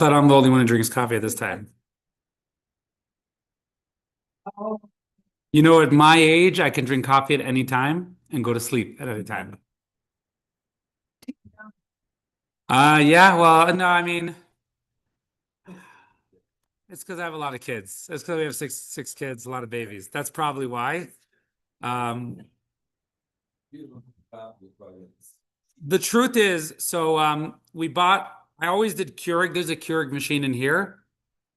But I'm the only one who drinks coffee at this time. You know, at my age, I can drink coffee at any time and go to sleep at any time. Yeah, well, no, I mean, it's because I have a lot of kids. It's because we have six kids, a lot of babies. That's probably why. Um, the truth is, we bought, I always did Keurig. There's a Keurig machine in here,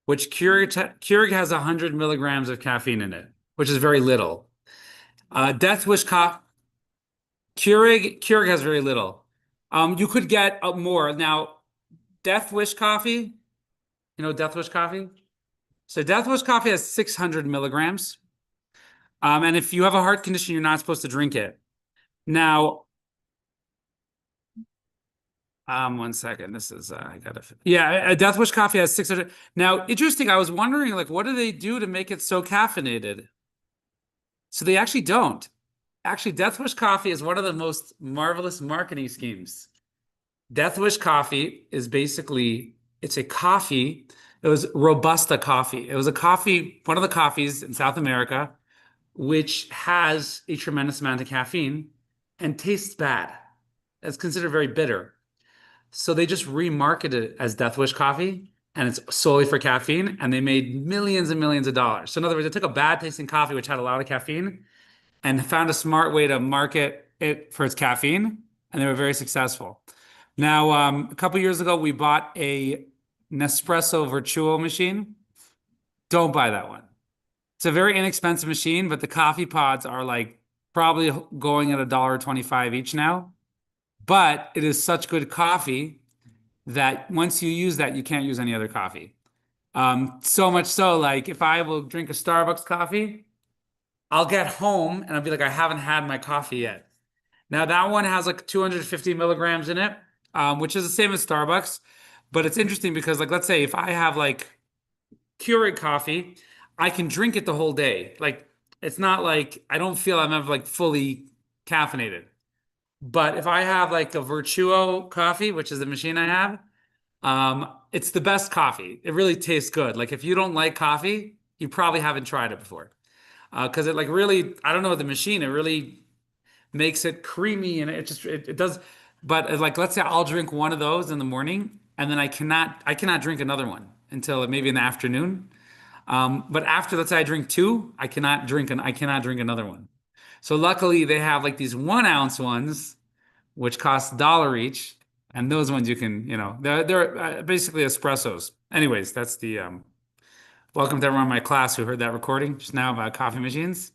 which Keurig has 100 milligrams of caffeine in it, which is very little. Death Wish coffee. Keurig has very little. You could get more. Now, Death Wish coffee, Death Wish coffee? So Death Wish coffee has 600 milligrams. And if you have a heart condition, you're not supposed to drink it. Now, one second. This is I gotta yeah, a Death Wish coffee has 600. Now, interesting, I was wondering, like, what do they do to make it so caffeinated? So they actually don't. Actually, Death Wish coffee is one of the most marvelous marketing schemes. Death Wish coffee is basically it's a coffee. It was Robusta coffee. It was a coffee, one of the coffees in South America, which has a tremendous amount of caffeine and tastes bad. It's considered very bitter. So they just remarketed it as Death Wish coffee, and it's solely for caffeine, and they made millions and millions of dollars. So in other words, they took a bad tasting coffee, which had a lot of caffeine, and found a smart way to market it for its caffeine, and they were very successful. Now, a couple years ago, we bought a Nespresso Virtuo machine. Don't buy that one. It's a very inexpensive machine, but the coffee pods are like probably going at $1.25 each now. But it is such good coffee that once you use that, you can't use any other coffee. So much so, like if I will drink a Starbucks coffee, I'll get home and I'll be like, I haven't had my coffee yet. Now that one has like 250 milligrams in it, which is the same as Starbucks. But it's interesting because, like, let's say if I have like Keurig coffee, I can drink it the whole day. Like, it's not like I don't feel I'm ever like fully caffeinated. But if I have like a Virtuo coffee, which is the machine I have, it's the best coffee. It really tastes good. Like if you don't like coffee, you probably haven't tried it before. Because it like really, I don't know, the machine, it really makes it creamy and it does. But like, let's say I'll drink one of those in the morning and then I cannot drink another one until maybe in the afternoon. But after, let's say I drink two, I cannot drink another one. So luckily they have like these 1 ounce ones, which cost $1 each. And those ones you can, they're basically espressos. Anyways, that's the welcome to everyone in my class who heard that recording just now about coffee machines.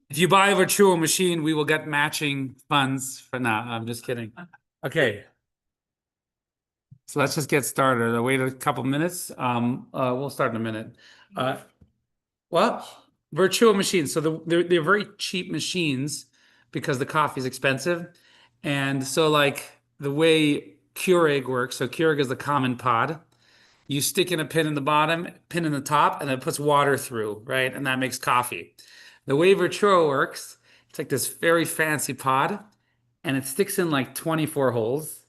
If you buy a virtual machine, we will get matching funds for now. I'm just kidding. Okay, so let's just get started. I'll wait a couple minutes. We'll start in a minute. Uh, well, virtual machines. So they're very cheap machines because the coffee is expensive. And so like the way Keurig works, so Keurig is the common pod. You stick in a pin in the bottom, pin in the top, and it puts water through, right? And that makes coffee. The way Vertuo works, it's like this very fancy pod, and it sticks in like 24 holes,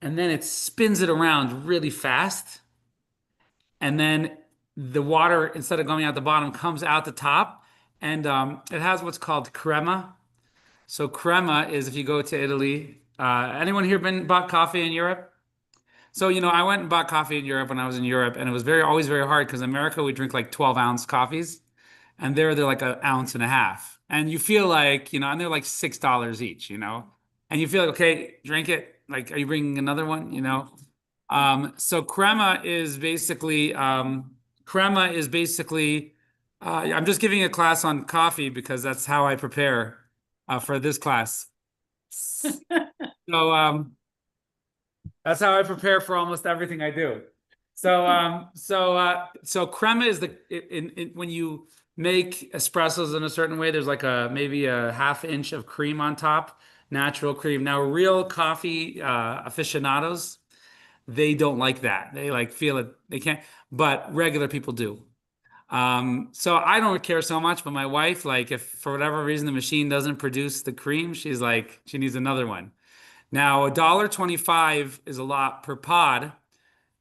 and then it spins it around really fast, and then the water, instead of going out the bottom, comes out the top, and it has what's called crema. So crema is if you go to Italy. Anyone here been bought coffee in Europe? So, I went and bought coffee in Europe when I was in Europe, and it was always very hard because in America we drink like 12-ounce coffees, and there they're like an ounce and a half. And you feel like, and they're like $6 each, and you feel like, okay, drink it. Like, are you bringing another one? So crema is basically, I'm just giving a class on coffee because that's how I prepare for this class. So, that's how I prepare for almost everything I do. So crema is when you make espressos in a certain way, there's like maybe a half inch of cream on top, natural cream. Now, real coffee aficionados, they don't like that. They like feel it, they can't, but regular people do. So I don't care so much, but my wife, like if for whatever reason the machine doesn't produce the cream, she's like, she needs another one. Now, $1.25 is a lot per pod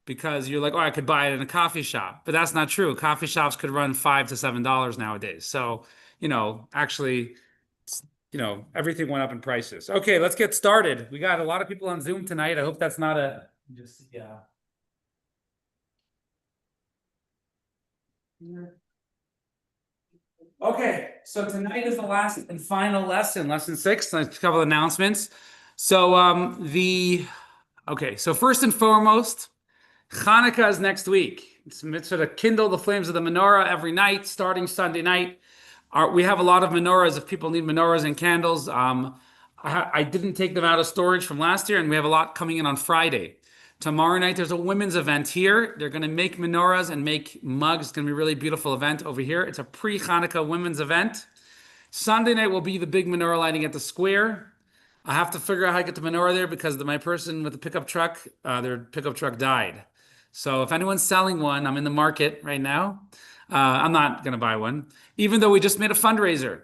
because you're like, oh, I could buy it in a coffee shop, but that's not true. Coffee shops could run $5 to $7 nowadays. So, actually, everything went up in prices. Okay, let's get started. We got a lot of people on Zoom tonight. I hope that's not a just yeah. Okay, so tonight is the last and final lesson, lesson 6. A couple of announcements. So so first and foremost, Hanukkah is next week. It's a mitzvah to kindle the flames of the menorah every night, starting Sunday night. We have a lot of menorahs if people need menorahs and candles. I didn't take them out of storage from last year, and we have a lot coming in on Friday. Tomorrow night, there's a women's event here. They're going to make menorahs and make mugs. It's going to be a really beautiful event over here. It's a pre-Hanukkah women's event. Sunday night will be the big menorah lighting at the square. I have to figure out how to get the menorah there because my person with the pickup truck, their pickup truck died. So if anyone's selling one, I'm in the market right now. I'm not going to buy one, even though we just made a fundraiser.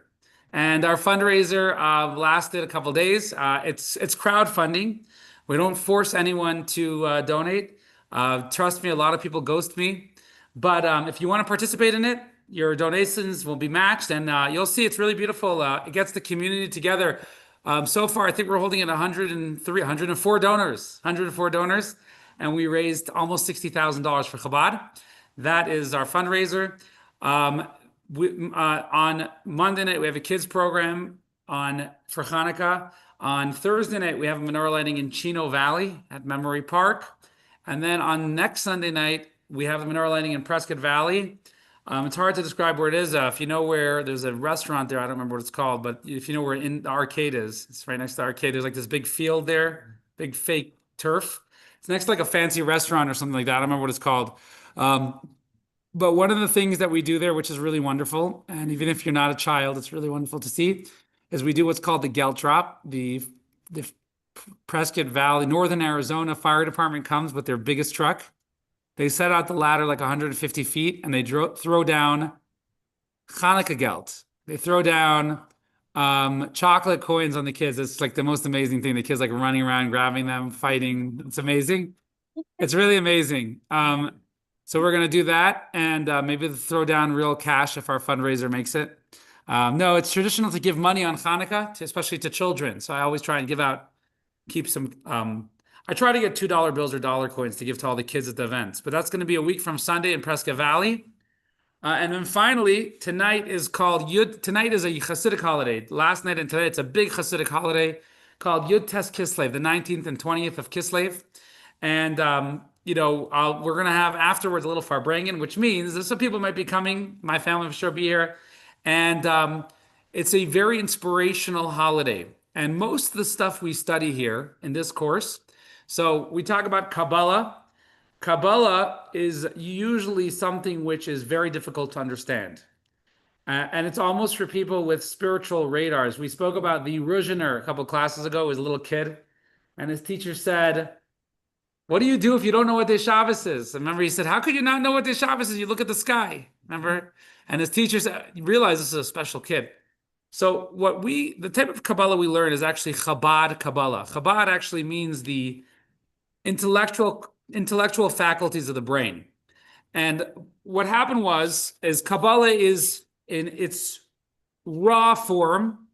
And our fundraiser lasted a couple days. It's crowdfunding. We don't force anyone to donate. Trust me, a lot of people ghost me. But if you want to participate in it, your donations will be matched, and you'll see it's really beautiful. It gets the community together. So far, I think we're holding at 104 donors, and we raised almost $60,000 for Chabad. That is our fundraiser. On Monday night, we have a kids program for Hanukkah. On Thursday night, we have a menorah lighting in Chino Valley at Memory Park. And then on next Sunday night, we have a menorah lighting in Prescott Valley. It's hard to describe where it is. If you know where, there's a restaurant there. I don't remember what it's called, but if you know where the arcade is, it's right next to the arcade. There's like this big field there, big fake turf. It's next to like a fancy restaurant or something like that. I don't remember what it's called. But one of the things that we do there, which is really wonderful, and even if you're not a child, it's really wonderful to see, is we do what's called the Gelt Drop. The Prescott Valley, Northern Arizona Fire Department comes with their biggest truck. They set out the ladder like 150 feet, and they throw down Hanukkah gelt. They throw down chocolate coins on the kids. It's like the most amazing thing. The kids like running around, grabbing them, fighting. It's amazing. It's really amazing. So we're going to do that, and maybe throw down real cash if our fundraiser makes it. No, it's traditional to give money on Hanukkah, especially to children. So I always try and keep some. I try to get $2 bills or dollar coins to give to all the kids at the events. But that's going to be a week from Sunday in Prescott Valley. And then finally, tonight is called Yud. Tonight is a Hasidic holiday. Last night and today, it's a big Hasidic holiday called Yud Tes Kislev, the 19th and 20th of Kislev. And we're going to have afterwards a little Farbrengen, which means that some people might be coming. My family will sure be here. And it's a very inspirational holiday. And most of the stuff we study here in this course, so we talk about Kabbalah. Kabbalah is usually something which is very difficult to understand. And it's almost for people with spiritual radars. We spoke about the Ruzhiner a couple classes ago. He was a little kid. And his teacher said, what do you do if you don't know what day Shabbos is? Remember, he said, how could you not know what day Shabbos is? You look at the sky. Remember? And his teacher said, you realize this is a special kid. So the type of Kabbalah we learn is actually Chabad Kabbalah. Chabad actually means the intellectual faculties of the brain. And what happened is Kabbalah is in its raw form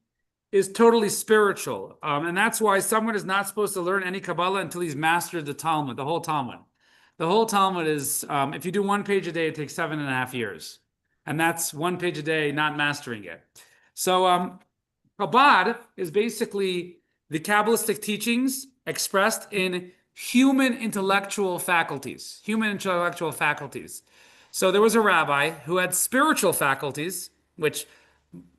is totally spiritual. And that's why someone is not supposed to learn any Kabbalah until he's mastered the Talmud, the whole Talmud. The whole Talmud is, if you do 1 page a day, it takes 7.5 years. And that's 1 page a day, not mastering it. So Chabad is basically the Kabbalistic teachings expressed in human intellectual faculties. So there was a rabbi who had spiritual faculties, which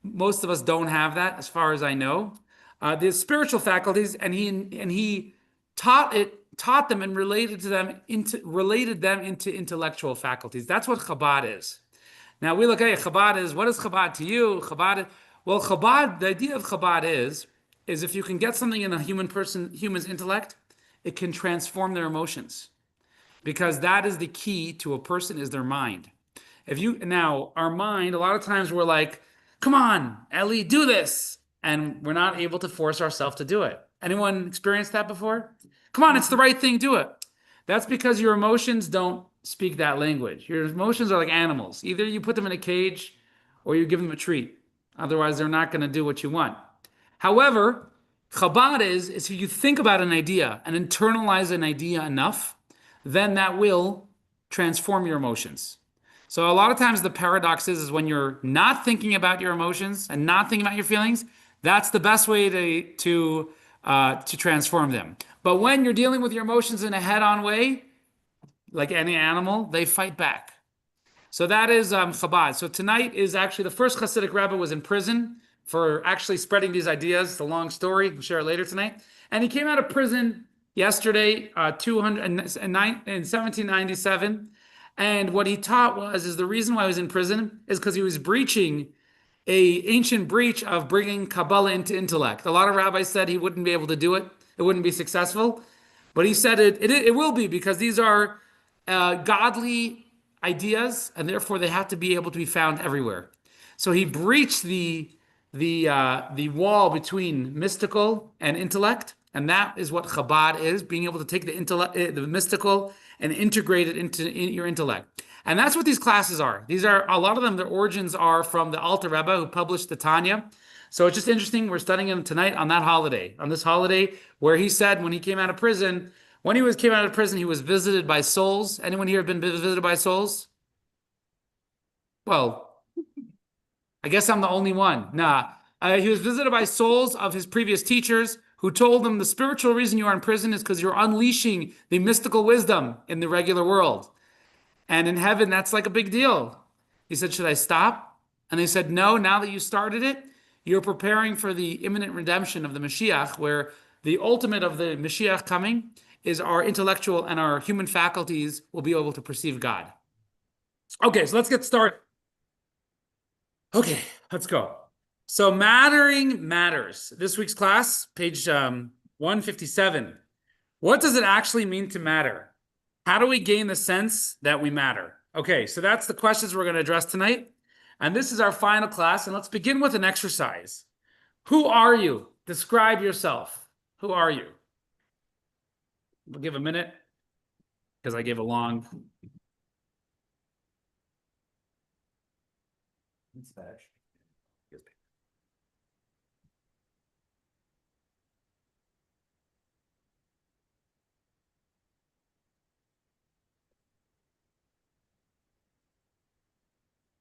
most of us don't have that, as far as I know. The spiritual faculties, and he taught them and related them into intellectual faculties. That's what Chabad is. Now we look at Chabad is, what is Chabad to you? Chabad, the idea of Chabad is if you can get something in a human's intellect, it can transform their emotions, because that is the key to a person, is their mind. Our mind, a lot of times we're like, come on, Ellie, do this. And we're not able to force ourselves to do it. Anyone experienced that before? Come on, it's the right thing, do it. That's because your emotions don't speak that language. Your emotions are like animals. Either you put them in a cage or you give them a treat. Otherwise, they're not going to do what you want. However, Chabad is if you think about an idea and internalize an idea enough, then that will transform your emotions. So a lot of times the paradox is when you're not thinking about your emotions and not thinking about your feelings, that's the best way to transform them. But when you're dealing with your emotions in a head-on way, like any animal, they fight back. So that is Chabad. So tonight is actually the first Hasidic Rebbe was in prison for actually spreading these ideas. It's a long story. We'll share it later tonight. And he came out of prison yesterday, 1797. And what he taught is the reason why he was in prison is because he was breaching a ancient breach of bringing Kabbalah into intellect. A lot of rabbis said he wouldn't be able to do it. It wouldn't be successful. But he said it will be because these are godly ideas, and therefore they have to be able to be found everywhere. So he breached the wall between mystical and intellect, and that is what Chabad is: being able to take the intellect, the mystical, and integrate it into your intellect. And that's what these classes are. These are a lot of them. Their origins are from the Alter Rebbe who published the Tanya. So it's just interesting. We're studying them tonight on that holiday, on this holiday where he said when he came out of prison. When came out of prison, he was visited by souls. Anyone here have been visited by souls? Well, I guess I'm the only one. Nah. He was visited by souls of his previous teachers who told him the spiritual reason you are in prison is because you're unleashing the mystical wisdom in the regular world. And in heaven, that's like a big deal. He said, should I stop? And they said, no, now that you started it, you're preparing for the imminent redemption of the Mashiach, where the ultimate of the Mashiach coming is our intellectual and our human faculties will be able to perceive God. Okay, so let's get started. Okay, let's go. So mattering matters. This week's class, page 157. What does it actually mean to matter? How do we gain the sense that we matter? Okay, so that's the questions we're going to address tonight. And this is our final class. And let's begin with an exercise. Who are you? Describe yourself. Who are you? We'll give a minute because I gave a long.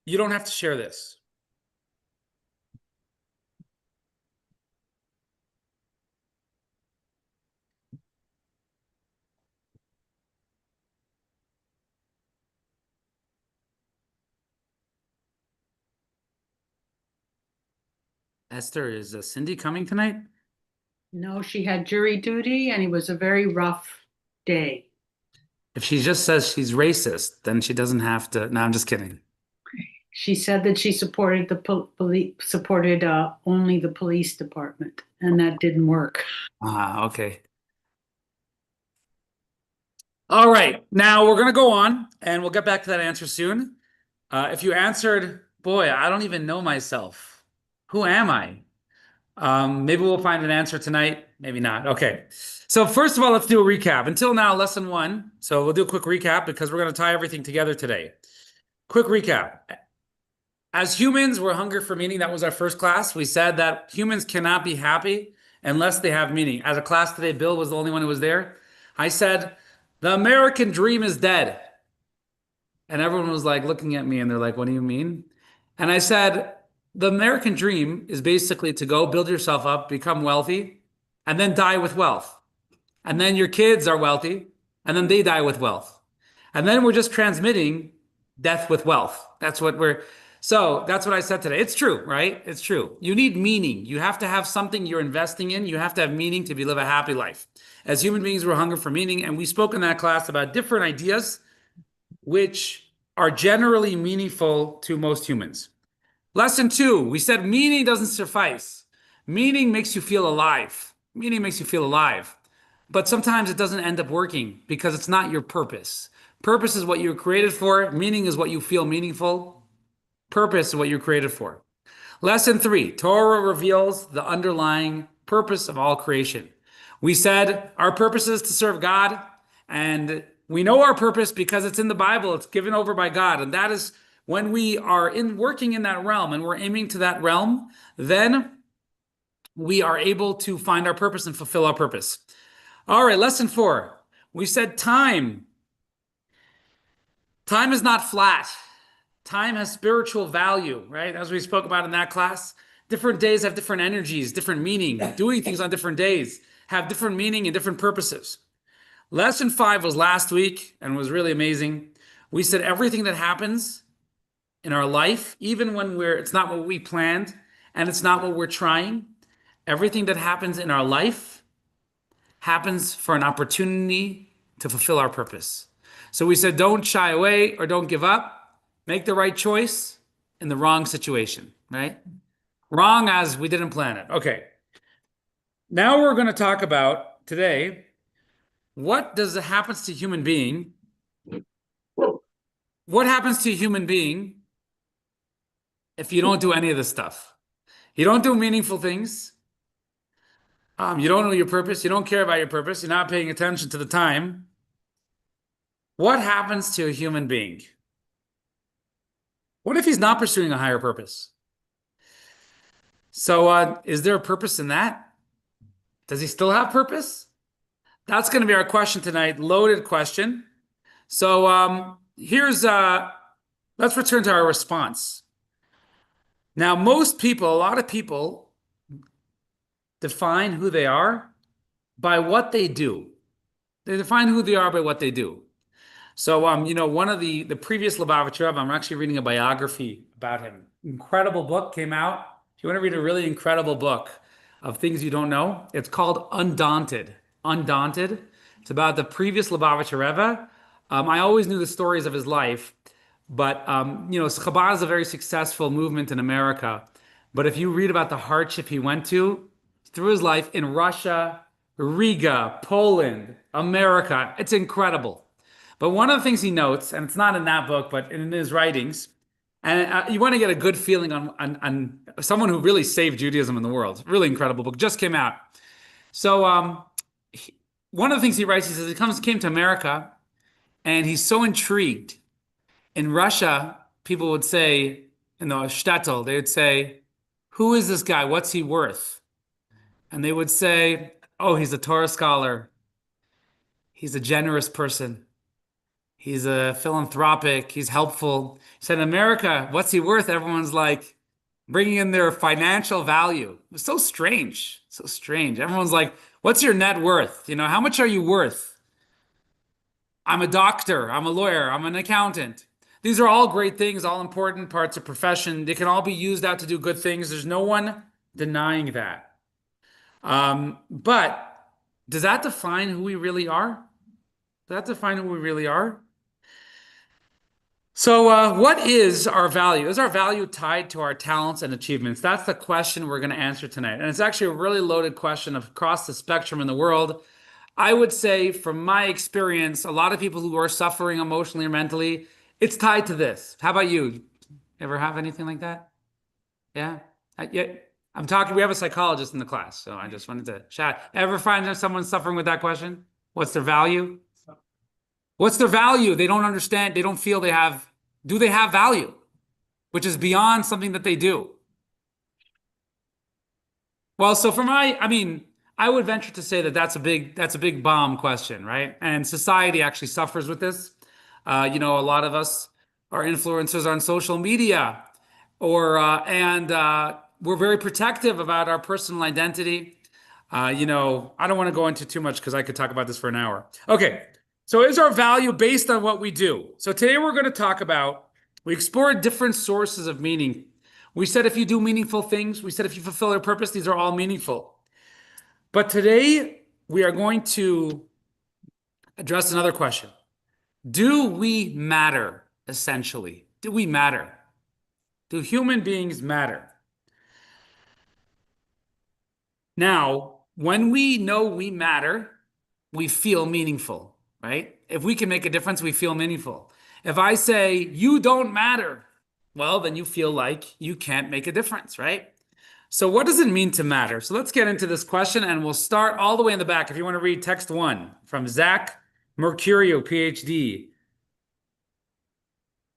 You don't have to share this. Esther, is Cindy coming tonight? No, she had jury duty and it was a very rough day. If she just says she's racist, then she doesn't have to. No, I'm just kidding. She said that she supported only the police department, and that didn't work. Okay. All right. Now we're going to go on, and we'll get back to that answer soon. If you answered, boy, I don't even know myself. Who am I? Maybe we'll find an answer tonight. Maybe not. Okay. So first of all, let's do a recap. Until now, lesson 1. So we'll do a quick recap because we're going to tie everything together today. Quick recap. As humans, we're hungry for meaning. That was our first class. We said that humans cannot be happy unless they have meaning. As a class today, Bill was the only one who was there. I said, the American dream is dead. And everyone was like looking at me and they're like, what do you mean? And I said, the American dream is basically to go build yourself up, become wealthy, and then die with wealth. And then your kids are wealthy, and then they die with wealth. And then we're just transmitting death with wealth. That's what I said today. It's true, right? It's true. You need meaning. You have to have something you're investing in. You have to have meaning to live a happy life. As human beings, we're hungry for meaning. And we spoke in that class about different ideas which are generally meaningful to most humans. Lesson 2, we said meaning doesn't suffice. Meaning makes you feel alive. Meaning makes you feel alive. But sometimes it doesn't end up working because it's not your purpose. Purpose is what you were created for. Meaning is what you feel meaningful. Purpose is what you're created for. Lesson 3, Torah reveals the underlying purpose of all creation. We said our purpose is to serve God, and we know our purpose because it's in the Bible. It's given over by God, and that is when we are working in that realm and we're aiming to that realm, then we are able to find our purpose and fulfill our purpose. All right, lesson 4. We said time. Time is not flat. Time has spiritual value, right? As we spoke about in that class, different days have different energies, different meaning. Doing things on different days have different meaning and different purposes. Lesson 5 was last week and was really amazing. We said everything that happens in our life, even when it's not what we planned and it's not what we're trying, everything that happens in our life happens for an opportunity to fulfill our purpose. So we said, don't shy away or don't give up. Make the right choice in the wrong situation, right? Wrong as we didn't plan it. Okay. Now we're going to talk about today, what happens to a human being? What happens to a human being if you don't do any of this stuff? You don't do meaningful things. You don't know your purpose. You don't care about your purpose. You're not paying attention to the time. What happens to a human being? What if he's not pursuing a higher purpose? So is there a purpose in that? Does he still have purpose? That's going to be our question tonight. Loaded question. So let's return to our response. Now, a lot of people define who they are by what they do. They define who they are by what they do. So, one of the previous Lubavitcher Rebbe, I'm actually reading a biography about him. Incredible book came out. If you want to read a really incredible book of things you don't know, it's called Undaunted. Undaunted. It's about the previous Lubavitcher Rebbe. I always knew the stories of his life, but Kabbalah is a very successful movement in America. But if you read about the hardship he went through his life in Russia, Riga, Poland, America, it's incredible. But one of the things he notes, and it's not in that book, but in his writings, and you want to get a good feeling on someone who really saved Judaism in the world. Really incredible book, just came out. So one of the things he writes, he says he came to America, and he's so intrigued. In Russia, people would say, in the shtetl, they would say, who is this guy? What's he worth? And they would say, oh, he's a Torah scholar. He's a generous person. He's a philanthropic. He's helpful. He said, in America, what's he worth? Everyone's like bringing in their financial value. It's so strange. So strange. Everyone's like, what's your net worth? How much are you worth? I'm a doctor. I'm a lawyer. I'm an accountant. These are all great things, all important parts of profession. They can all be used out to do good things. There's no one denying that. But does that define who we really are? Does that define who we really are? So what is our value? Is our value tied to our talents and achievements? That's the question we're going to answer tonight. And it's actually a really loaded question across the spectrum in the world. I would say, from my experience, a lot of people who are suffering emotionally or mentally, it's tied to this. How about you? Ever have anything like that? Yeah? I'm talking, we have a psychologist in the class, so I just wanted to chat. Ever find someone suffering with that question? What's their value? What's their value? They don't understand. They don't feel do they have value? Which is beyond something that they do. Well, so I would venture to say that that's a big bomb question, right? And society actually suffers with this. A lot of us are influencers on social media, and we're very protective about our personal identity. I don't want to go into too much because I could talk about this for an hour. Okay, so is our value based on what we do? So today we're going to talk about, we explored different sources of meaning. We said if you do meaningful things, we said if you fulfill your purpose, these are all meaningful. But today we are going to address another question. Do we matter, essentially? Do we matter? Do human beings matter? Now, when we know we matter, we feel meaningful, right? If we can make a difference, we feel meaningful. If I say, you don't matter, well, then you feel like you can't make a difference, right? So what does it mean to matter? So let's get into this question and we'll start all the way in the back. If you want to read text one from Zach Mercurio, PhD.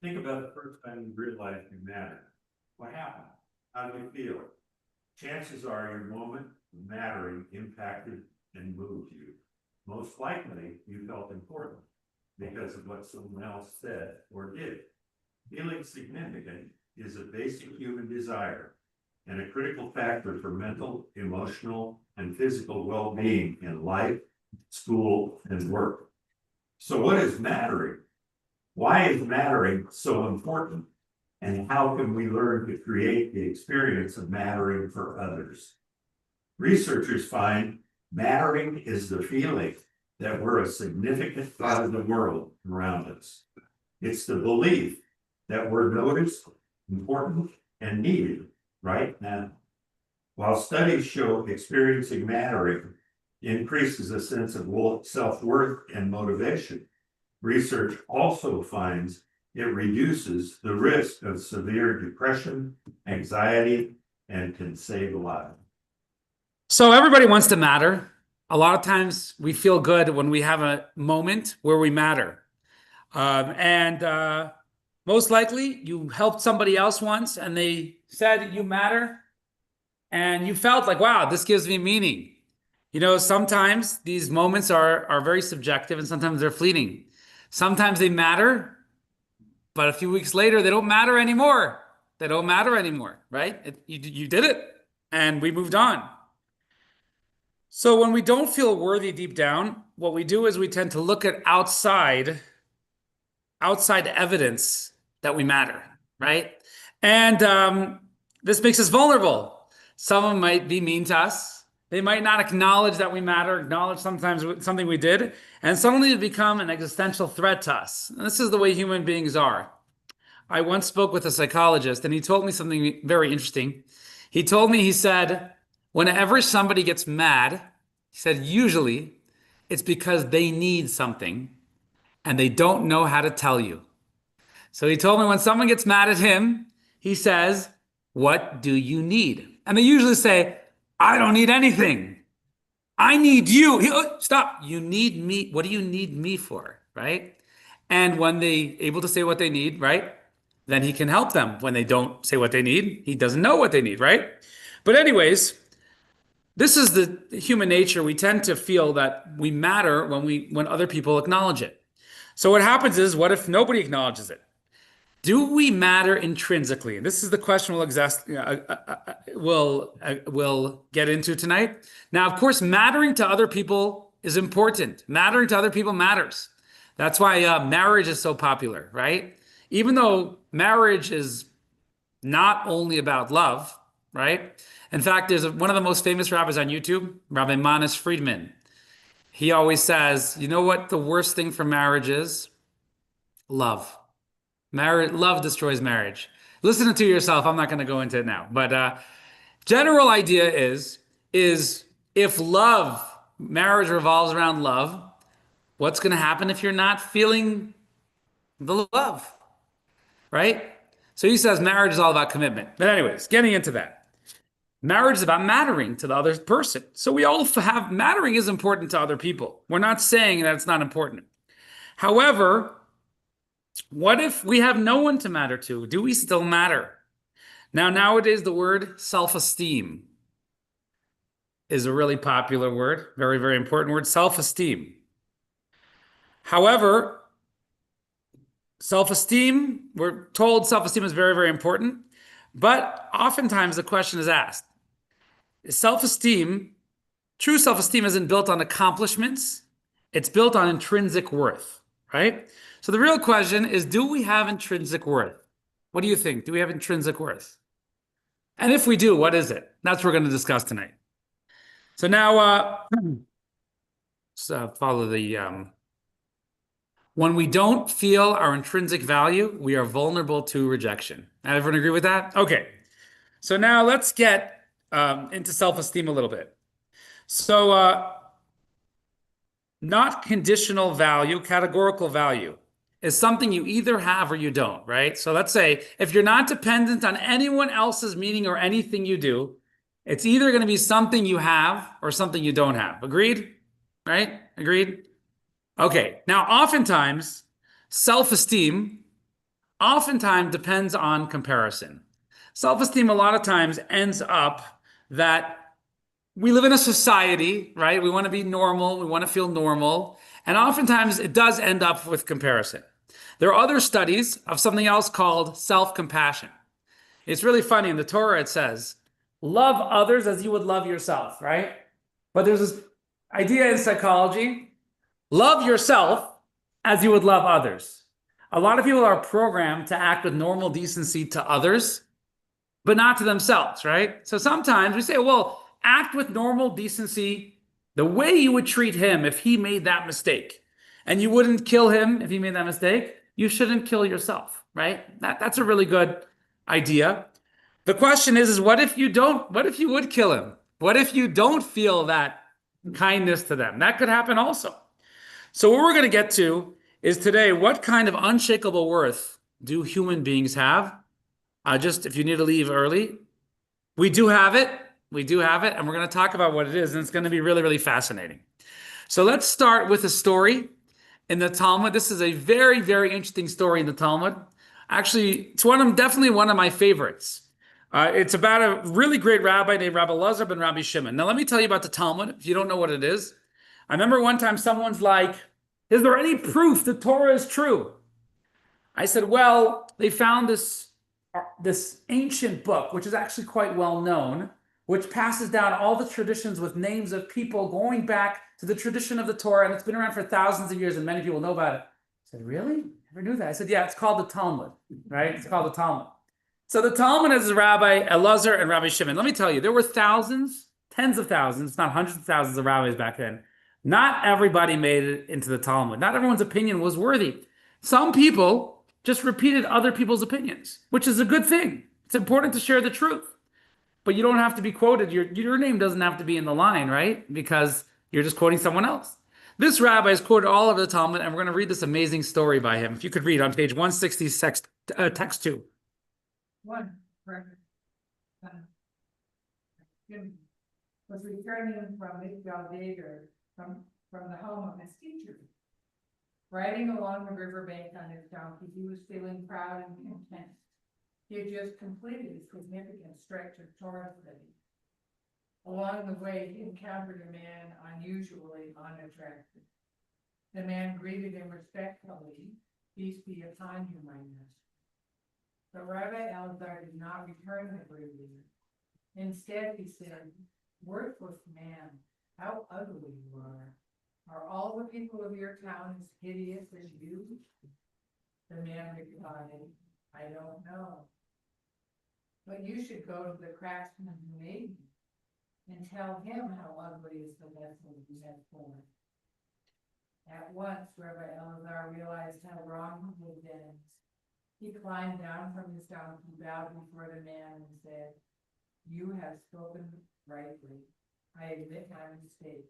Think about the first time you realized you matter. What happened? How do you feel? Chances are your moment of mattering impacted and moved you. Most likely, you felt important because of what someone else said or did. Feeling significant is a basic human desire and a critical factor for mental, emotional, and physical well-being in life, school, and work. So what is mattering? Why is mattering so important? And how can we learn to create the experience of mattering for others? Researchers find mattering is the feeling that we're a significant part of the world around us. It's the belief that we're noticed, important, and needed right now. While studies show experiencing mattering increases a sense of self-worth and motivation, research also finds it reduces the risk of severe depression, anxiety, and can save a life. So everybody wants to matter. A lot of times we feel good when we have a moment where we matter. Most likely you helped somebody else once and they said you matter and you felt like, wow, this gives me meaning. You know, sometimes these moments are very subjective and sometimes they're fleeting. Sometimes they matter, but a few weeks later, they don't matter anymore. They don't matter anymore, right? You did it and we moved on. So when we don't feel worthy deep down, what we do is we tend to look at outside evidence that we matter, right? And this makes us vulnerable. Someone might be mean to us. They might not acknowledge that we matter, acknowledge sometimes something we did, and suddenly it become an existential threat to us. And this is the way human beings are. I once spoke with a psychologist and he told me something very interesting. He told me, he said, whenever somebody gets mad, he said, usually it's because they need something and they don't know how to tell you. So he told me when someone gets mad at him, he says, what do you need? And they usually say, I don't need anything. I need you. Stop. You need me. What do you need me for? Right? And when they able to say what they need, right? Then he can help them. When they don't say what they need, he doesn't know what they need, right? But anyways, this is the human nature. We tend to feel that we matter when other people acknowledge it. So what happens is, what if nobody acknowledges it? Do we matter intrinsically? And this is the question we'll get into tonight. Now, of course, mattering to other people is important. Mattering to other people matters. That's why marriage is so popular, right? Even though marriage is not only about love, right? In fact, there's one of the most famous rabbis on YouTube, Rabbi Manis Friedman. He always says, you know what the worst thing for marriage is? Love. Love destroys marriage. Listen to yourself. I'm not going to go into it now. But general idea is if marriage revolves around love, what's going to happen if you're not feeling the love, right? So he says marriage is all about commitment. But anyways, getting into that. Marriage is about mattering to the other person. So we all have, mattering is important to other people. We're not saying that it's not important. However, what if we have no one to matter to? Do we still matter? Now, nowadays, the word self-esteem is a really popular word, very, very important word, self-esteem. However, self-esteem, we're told self-esteem is very, very important, but oftentimes the question is asked, is true self-esteem isn't built on accomplishments, it's built on intrinsic worth, right? So the real question is, do we have intrinsic worth? What do you think? Do we have intrinsic worth? And if we do, what is it? That's what we're going to discuss tonight. So now, follow the, when we don't feel our intrinsic value, we are vulnerable to rejection. Everyone agree with that? Okay. So now let's get into self-esteem a little bit. So not conditional value, categorical value is something you either have or you don't, right? So let's say if you're not dependent on anyone else's meaning or anything you do, It's either going to be something you have or something you don't have. Agreed? Right? Agreed? Okay. Now, oftentimes, self-esteem oftentimes depends on comparison. Self-esteem a lot of times ends up that we live in a society, right? We want to be normal. We want to feel normal. And oftentimes it does end up with comparison. There are other studies of something else called self-compassion. It's really funny. In the Torah, it says, love others as you would love yourself, right? But there's this idea in psychology, love yourself as you would love others. A lot of people are programmed to act with normal decency to others, but not to themselves, right? So sometimes we say, well, act with normal decency the way you would treat him if he made that mistake. And you wouldn't kill him if he made that mistake. You shouldn't kill yourself, right? That's a really good idea. The question is what if you don't? What if you would kill him? What if you don't feel that kindness to them? That could happen also. So what we're going to get to is today, what kind of unshakable worth do human beings have? Just if you need to leave early, we do have it. We do have it. And we're going to talk about what it is. And it's going to be really, really fascinating. So let's start with a story in the Talmud. This is a very, very interesting story in the Talmud. Actually, it's definitely one of my favorites. It's about a really great rabbi named Rabbi Elazar ben Rabbi Shimon. Now, let me tell you about the Talmud, if you don't know what it is. I remember one time someone's like, is there any proof the Torah is true? I said, well, they found this ancient book, which is actually quite well known, which passes down all the traditions with names of people going back to the tradition of the Torah, and it's been around for thousands of years, and many people know about it. I said, really? Never knew that. I said, yeah, it's called the Talmud, right? It's called the Talmud. So the Talmud is Rabbi Elazar and Rabbi Shimon. Let me tell you, there were thousands, tens of thousands, not hundreds of thousands of rabbis back then. Not everybody made it into the Talmud. Not everyone's opinion was worthy. Some people just repeated other people's opinions, which is a good thing. It's important to share the truth. But you don't have to be quoted. Your name doesn't have to be in the line, right? Because you're just quoting someone else. This rabbi is quoted all over the Talmud, and we're going to read this amazing story by him. If you could read on page 166, text 2. One was returning from Migdal Dager from the home of his teacher. Riding along the riverbank on his donkey, he was feeling proud and content. He had just completed a significant stretch of Torah study. Along the way, he encountered a man unusually unattractive. The man greeted him respectfully. Peace be upon you, my master. But Rabbi Elazar did not return the greeting. Instead, he said, worthless man, how ugly you are. Are all the people of your town as hideous as you? The man replied, I don't know. But you should go to the craftsman who made me and tell him how ugly is the vessel you have formed. At once, Rabbi Elazar realized how wrong he had been. He climbed down from his donkey, bowed before the man, and said, you have spoken rightly. I admit my mistake.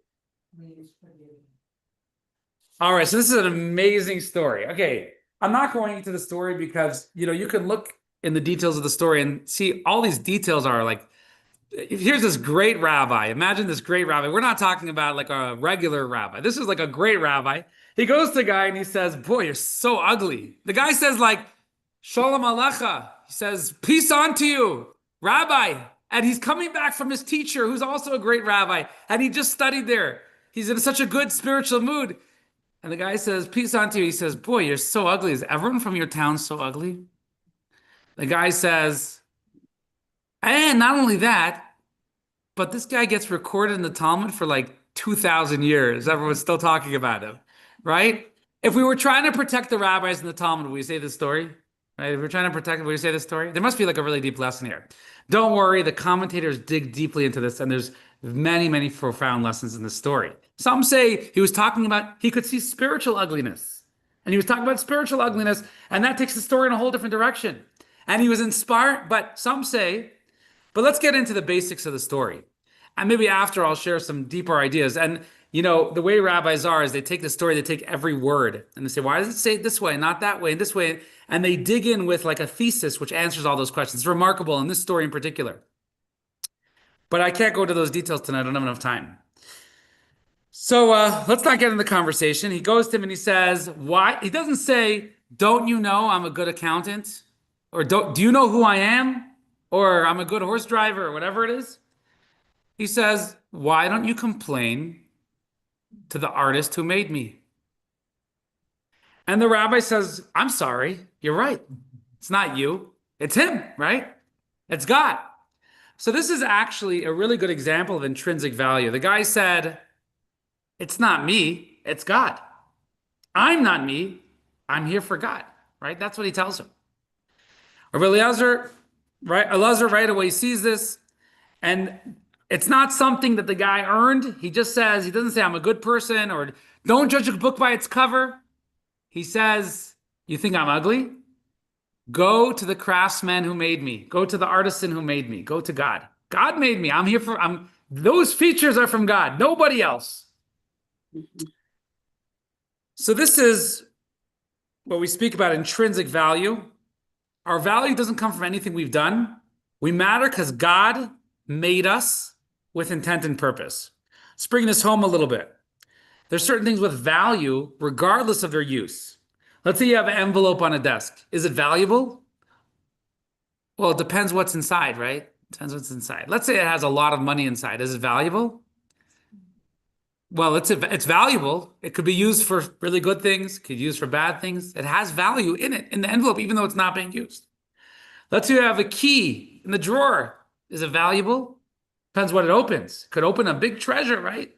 Please forgive me. All right, so this is an amazing story. Okay, I'm not going into the story because, you can look in the details of the story and see all these details are like, here's this great rabbi. Imagine this great rabbi. We're not talking about like a regular rabbi. This is like a great rabbi. He goes to the guy and he says, boy, you're so ugly. The guy says like, Shalom Alecha. He says, peace unto you, rabbi. And he's coming back from his teacher, who's also a great rabbi. And he just studied there. He's in such a good spiritual mood. And the guy says, peace unto you. He says, boy, you're so ugly. Is everyone from your town so ugly? The guy says, and not only that, but this guy gets recorded in the Talmud for like 2,000 years. Everyone's still talking about him, right? If we were trying to protect the rabbis in the Talmud, would we say this story? Right? If we're trying to protect, would we say this story? There must be like a really deep lesson here. Don't worry, the commentators dig deeply into this, and there's many, many profound lessons in the story. Some say he was talking about, he could see spiritual ugliness. And he was talking about spiritual ugliness, and that takes the story in a whole different direction. And he was inspired, but some say, but let's get into the basics of the story. And maybe after I'll share some deeper ideas. And the way rabbis are is they take the story, they take every word, and they say, why does it say it this way, not that way, and this way? And they dig in with like a thesis which answers all those questions. It's remarkable in this story in particular. But I can't go into those details tonight. I don't have enough time. So let's not get in the conversation. He goes to him and he says, why? He doesn't say, don't you know I'm a good accountant? Or do you know who I am? Or I'm a good horse driver or whatever it is. He says, why don't you complain to the artist who made me? And the rabbi says, I'm sorry. You're right. It's not you. It's him, right? It's God. So this is actually a really good example of intrinsic value. The guy said, it's not me, it's God. I'm not me, I'm here for God, right? That's what he tells him. Rabbi Eliezer, right? Eliezer right away sees this, and it's not something that the guy earned. He just says, he doesn't say, I'm a good person, or don't judge a book by its cover. He says, you think I'm ugly? Go to the craftsman who made me. Go to the artisan who made me. Go to God. God made me. Those features are from God, nobody else. So this is what we speak about intrinsic value. Our value doesn't come from anything we've done. We matter because God made us with intent and purpose. Let's bring this home a little bit. There's certain things with value regardless of their use. Let's say you have an envelope on a desk. Is it valuable? Well, it depends what's inside, right? Depends what's inside. Let's say it has a lot of money inside. Is it valuable? Well, it's valuable. It could be used for really good things, could be used for bad things. It has value in it, in the envelope, even though it's not being used. Let's say you have a key in the drawer. Is it valuable? Depends what it opens. It could open a big treasure, right?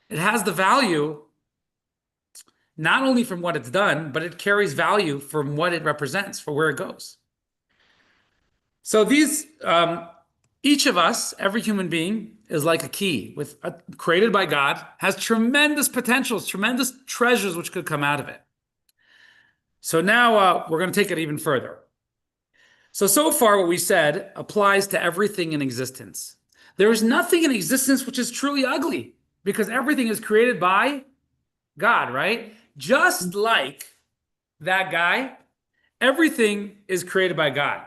It has the value not only from what it's done, but it carries value from what it represents for where it goes. So each of us, every human being, is like a key created by God, has tremendous potentials, tremendous treasures which could come out of it. So now we're going to take it even further. So far what we said applies to everything in existence. There is nothing in existence which is truly ugly because everything is created by God, right? Just like that guy, everything is created by God.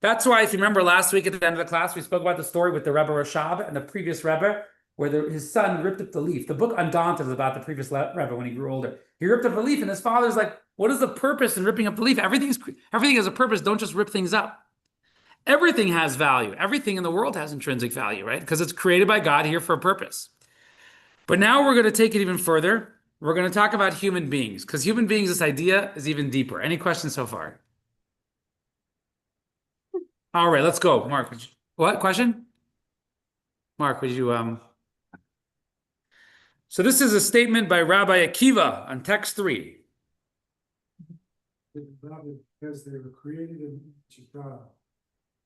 That's why, if you remember last week at the end of the class, we spoke about the story with the Rebbe Rashab and the previous Rebbe, where his son ripped up the leaf. The book Undaunted is about the previous Rebbe when he grew older. He ripped up the leaf, and his father's like, what is the purpose in ripping up the leaf? Everything has a purpose. Don't just rip things up. Everything has value. Everything in the world has intrinsic value, right? Because it's created by God here for a purpose. But now we're going to take it even further. We're going to talk about human beings, because human beings, this idea is even deeper. Any questions so far? All right, let's go. Mark, what question? Mark, would you, So this is a statement by Rabbi Akiva on text 3. Because they were created in the image of God.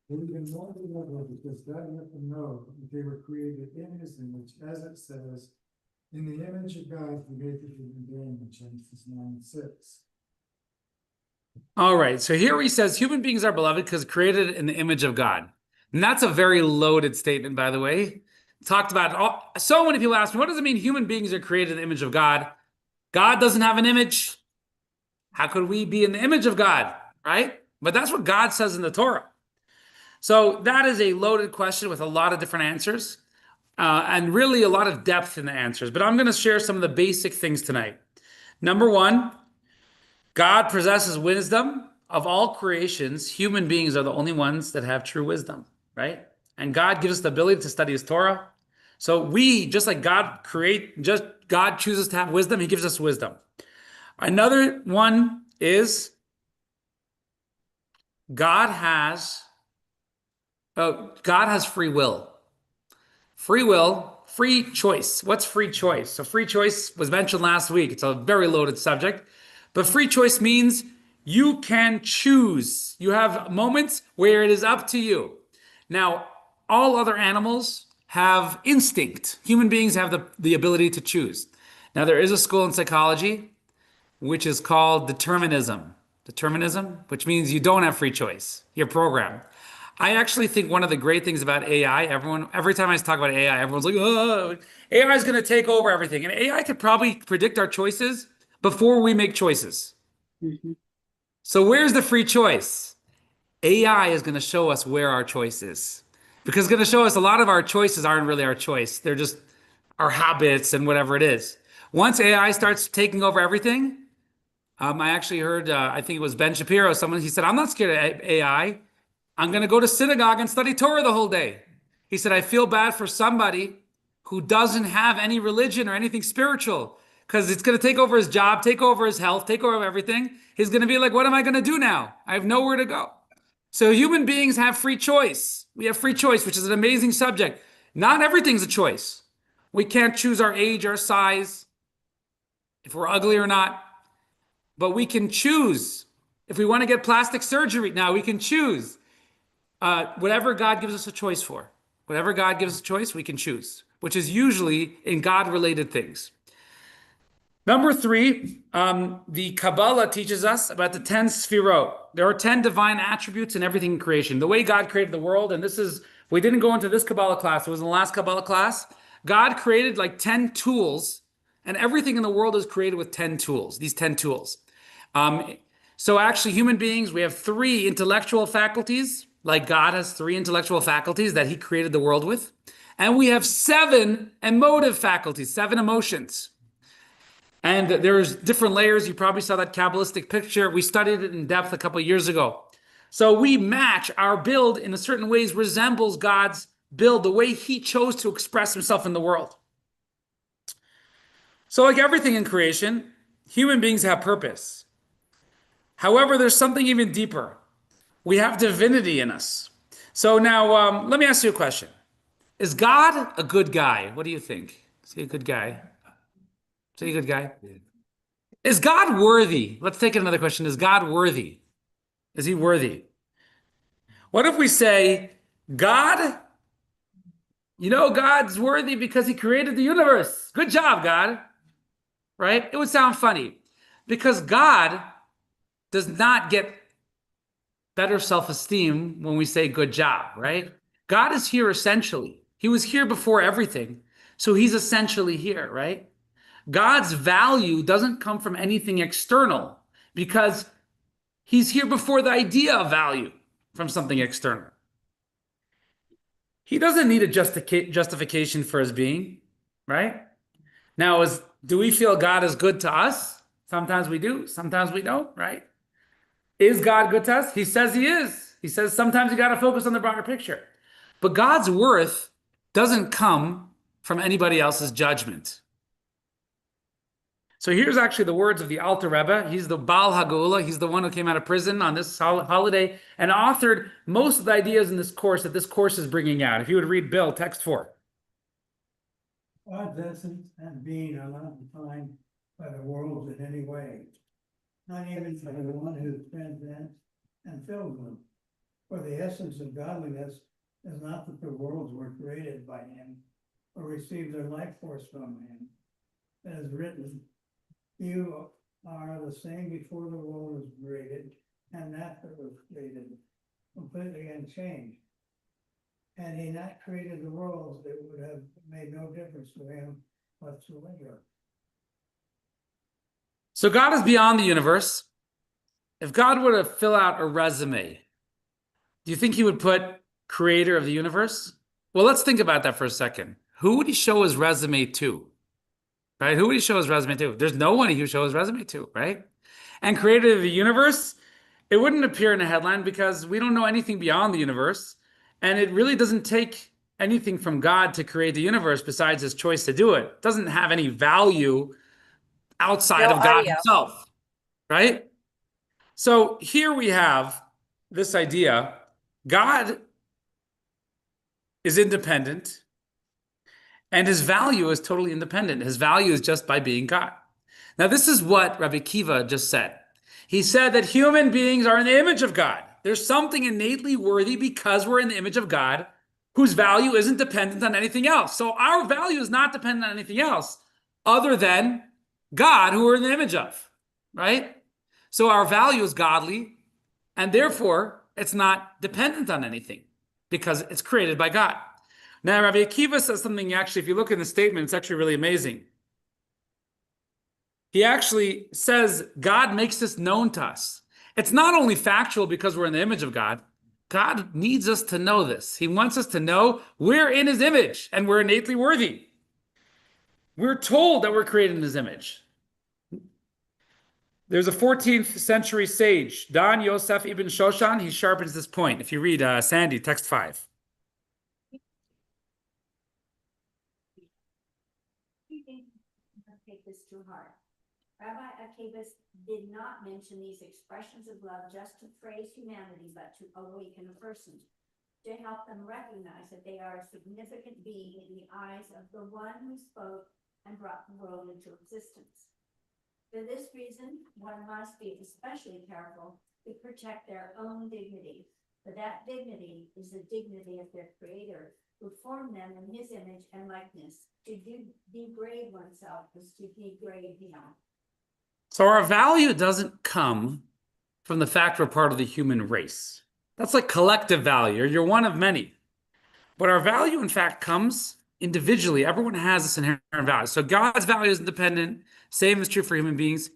They even more than that, because God let them know that they were created in his image, as it says, in the image of God, he made the human being in Genesis 9:6. All right, so here he says human beings are beloved because created in the image of God. And that's a very loaded statement, by the way. Talked about so many people ask me, what does it mean human beings are created in the image of God? God doesn't have an image. How could we be in the image of God, right? But that's what God says in the Torah. So that is a loaded question with a lot of different answers and really a lot of depth in the answers. But I'm going to share some of the basic things tonight. Number one, God possesses wisdom. Of all creations, human beings are the only ones that have true wisdom, right? And God gives us the ability to study his Torah. So we, just like God chooses to have wisdom, he gives us wisdom. Another one is God has free will. Free will, free choice. What's free choice? So free choice was mentioned last week. It's a very loaded subject. But free choice means you can choose. You have moments where it is up to you. Now, all other animals have instinct. Human beings have the ability to choose. Now, there is a school in psychology which is called determinism. Determinism, which means you don't have free choice. You're programmed. I actually think one of the great things about AI, every time I talk about AI, everyone's like, oh, AI is going to take over everything. And AI could probably predict our choices before we make choices. Mm-hmm. So where's the free choice? AI is going to show us where our choice is. Because it's going to show us a lot of our choices aren't really our choice. They're just our habits and whatever it is. Once AI starts taking over everything, I actually heard, I think it was Ben Shapiro, someone, he said, I'm not scared of AI. I'm going to go to synagogue and study Torah the whole day. He said, I feel bad for somebody who doesn't have any religion or anything spiritual because it's going to take over his job, take over his health, take over everything. He's going to be like, what am I going to do now? I have nowhere to go. So human beings have free choice. We have free choice, which is an amazing subject. Not everything's a choice. We can't choose our age, our size, if we're ugly or not, but we can choose. If we want to get plastic surgery now, we can choose. Whatever God gives us a choice for. Whatever God gives us a choice, we can choose, which is usually in God-related things. Number 3, the Kabbalah teaches us about the 10 sefirot. There are 10 divine attributes in everything in creation. The way God created the world, and this is, we didn't go into this Kabbalah class, it was in the last Kabbalah class. God created like 10 tools, and everything in the world is created with 10 tools, these 10 tools. So actually, human beings, we have 3 intellectual faculties, like God has 3 intellectual faculties that he created the world with. And we have 7 emotive faculties, 7 emotions. And there's different layers. You probably saw that Kabbalistic picture. We studied it in depth a couple of years ago. So we match our build in a certain ways resembles God's build, the way he chose to express himself in the world. So like everything in creation, human beings have purpose. However, there's something even deeper. We have divinity in us. So now, let me ask you a question. Is God a good guy? What do you think? Is he a good guy? Is he a good guy? Is God worthy? Let's take another question. Is God worthy? Is he worthy? What if we say, God, you know, God's worthy because he created the universe. Good job, God. Right? It would sound funny because God does not get better self-esteem when we say good job, right? God is here essentially. He was here before everything. So he's essentially here, right? God's value doesn't come from anything external because he's here before the idea of value from something external. He doesn't need a justification for his being, right? Now, do we feel God is good to us? Sometimes we do, sometimes we don't, right? Is God good to us? He says he is. He says sometimes you got to focus on the broader picture. But God's worth doesn't come from anybody else's judgment. So here's actually the words of the Alter Rebbe. He's the Baal HaGeula. He's the one who came out of prison on this holiday and authored most of the ideas in this course that this course is bringing out. If you would read Bill, text 4. God's essence and being are not defined by the world in any way, not even by the one who transcends and fills them. For the essence of godliness is not that the worlds were created by him or received their life force from him. As written, you are the same before the world was created, and after it was created, completely unchanged. Had he not created the worlds, it would have made no difference to him whatsoever. So God is beyond the universe. If God were to fill out a resume, do you think he would put creator of the universe? Well, let's think about that for a second. Who would he show his resume to? Right? Who would he show his resume to? There's no one he would show his resume to, right? And creator of the universe, it wouldn't appear in a headline because we don't know anything beyond the universe. And it really doesn't take anything from God to create the universe besides his choice to do it. It doesn't have any value outside of God himself, right? So here we have this idea. God is independent and his value is totally independent. His value is just by being God. Now, this is what Rabbi Akiva just said. He said that human beings are in the image of God. There's something innately worthy because we're in the image of God whose value isn't dependent on anything else. So our value is not dependent on anything else other than God who we're in the image of, right? So our value is godly and therefore it's not dependent on anything because it's created by God. Now, Rabbi Akiva says something actually, if you look in the statement, it's actually really amazing. He actually says God makes this known to us. It's not only factual because we're in the image of God. God needs us to know this. He wants us to know we're in his image and we're innately worthy. We're told that we're created in his image. There's a 14th century sage, Don Yosef ibn Shoshan. He sharpens this point. If you read Sandy, text 5. Take this too hard. Rabbi Akiva did not mention these expressions of love just to praise humanity, but to awaken a person, to help them recognize that they are a significant being in the eyes of the one who spoke and brought the world into existence. For this reason, one must be especially careful to protect their own dignity, for that dignity is the dignity of their creator, who formed them in his image and likeness. To degrade oneself is to degrade him. So our value doesn't come from the fact we're part of the human race. That's like collective value. You're one of many. But our value, in fact, comes individually. Everyone has this inherent value. So God's value is independent. Same is true for human beings.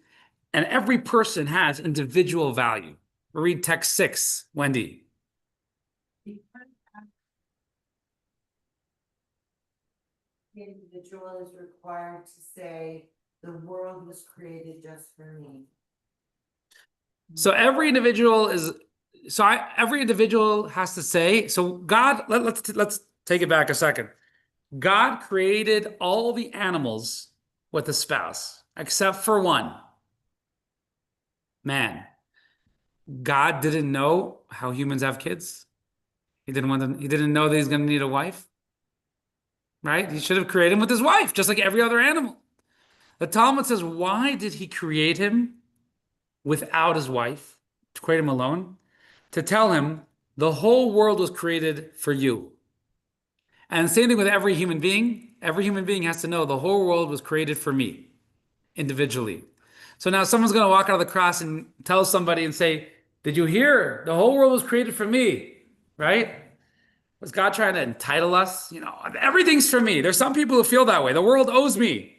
And every person has individual value. Read text 6, Wendy. The individual is required to say, the world was created just for me. So every individual has to say, so God, let's take it back a second. God created all the animals with a spouse, except for one. Man. God didn't know how humans have kids. He didn't know that he's going to need a wife. Right? He should have created him with his wife, just like every other animal. The Talmud says, why did he create him without his wife, to create him alone? To tell him the whole world was created for you. And same thing with every human being. Every human being has to know the whole world was created for me, individually. So now someone's going to walk out of the cross and tell somebody and say, did you hear? The whole world was created for me, right? Was God trying to entitle us? You know, everything's for me. There's some people who feel that way. The world owes me.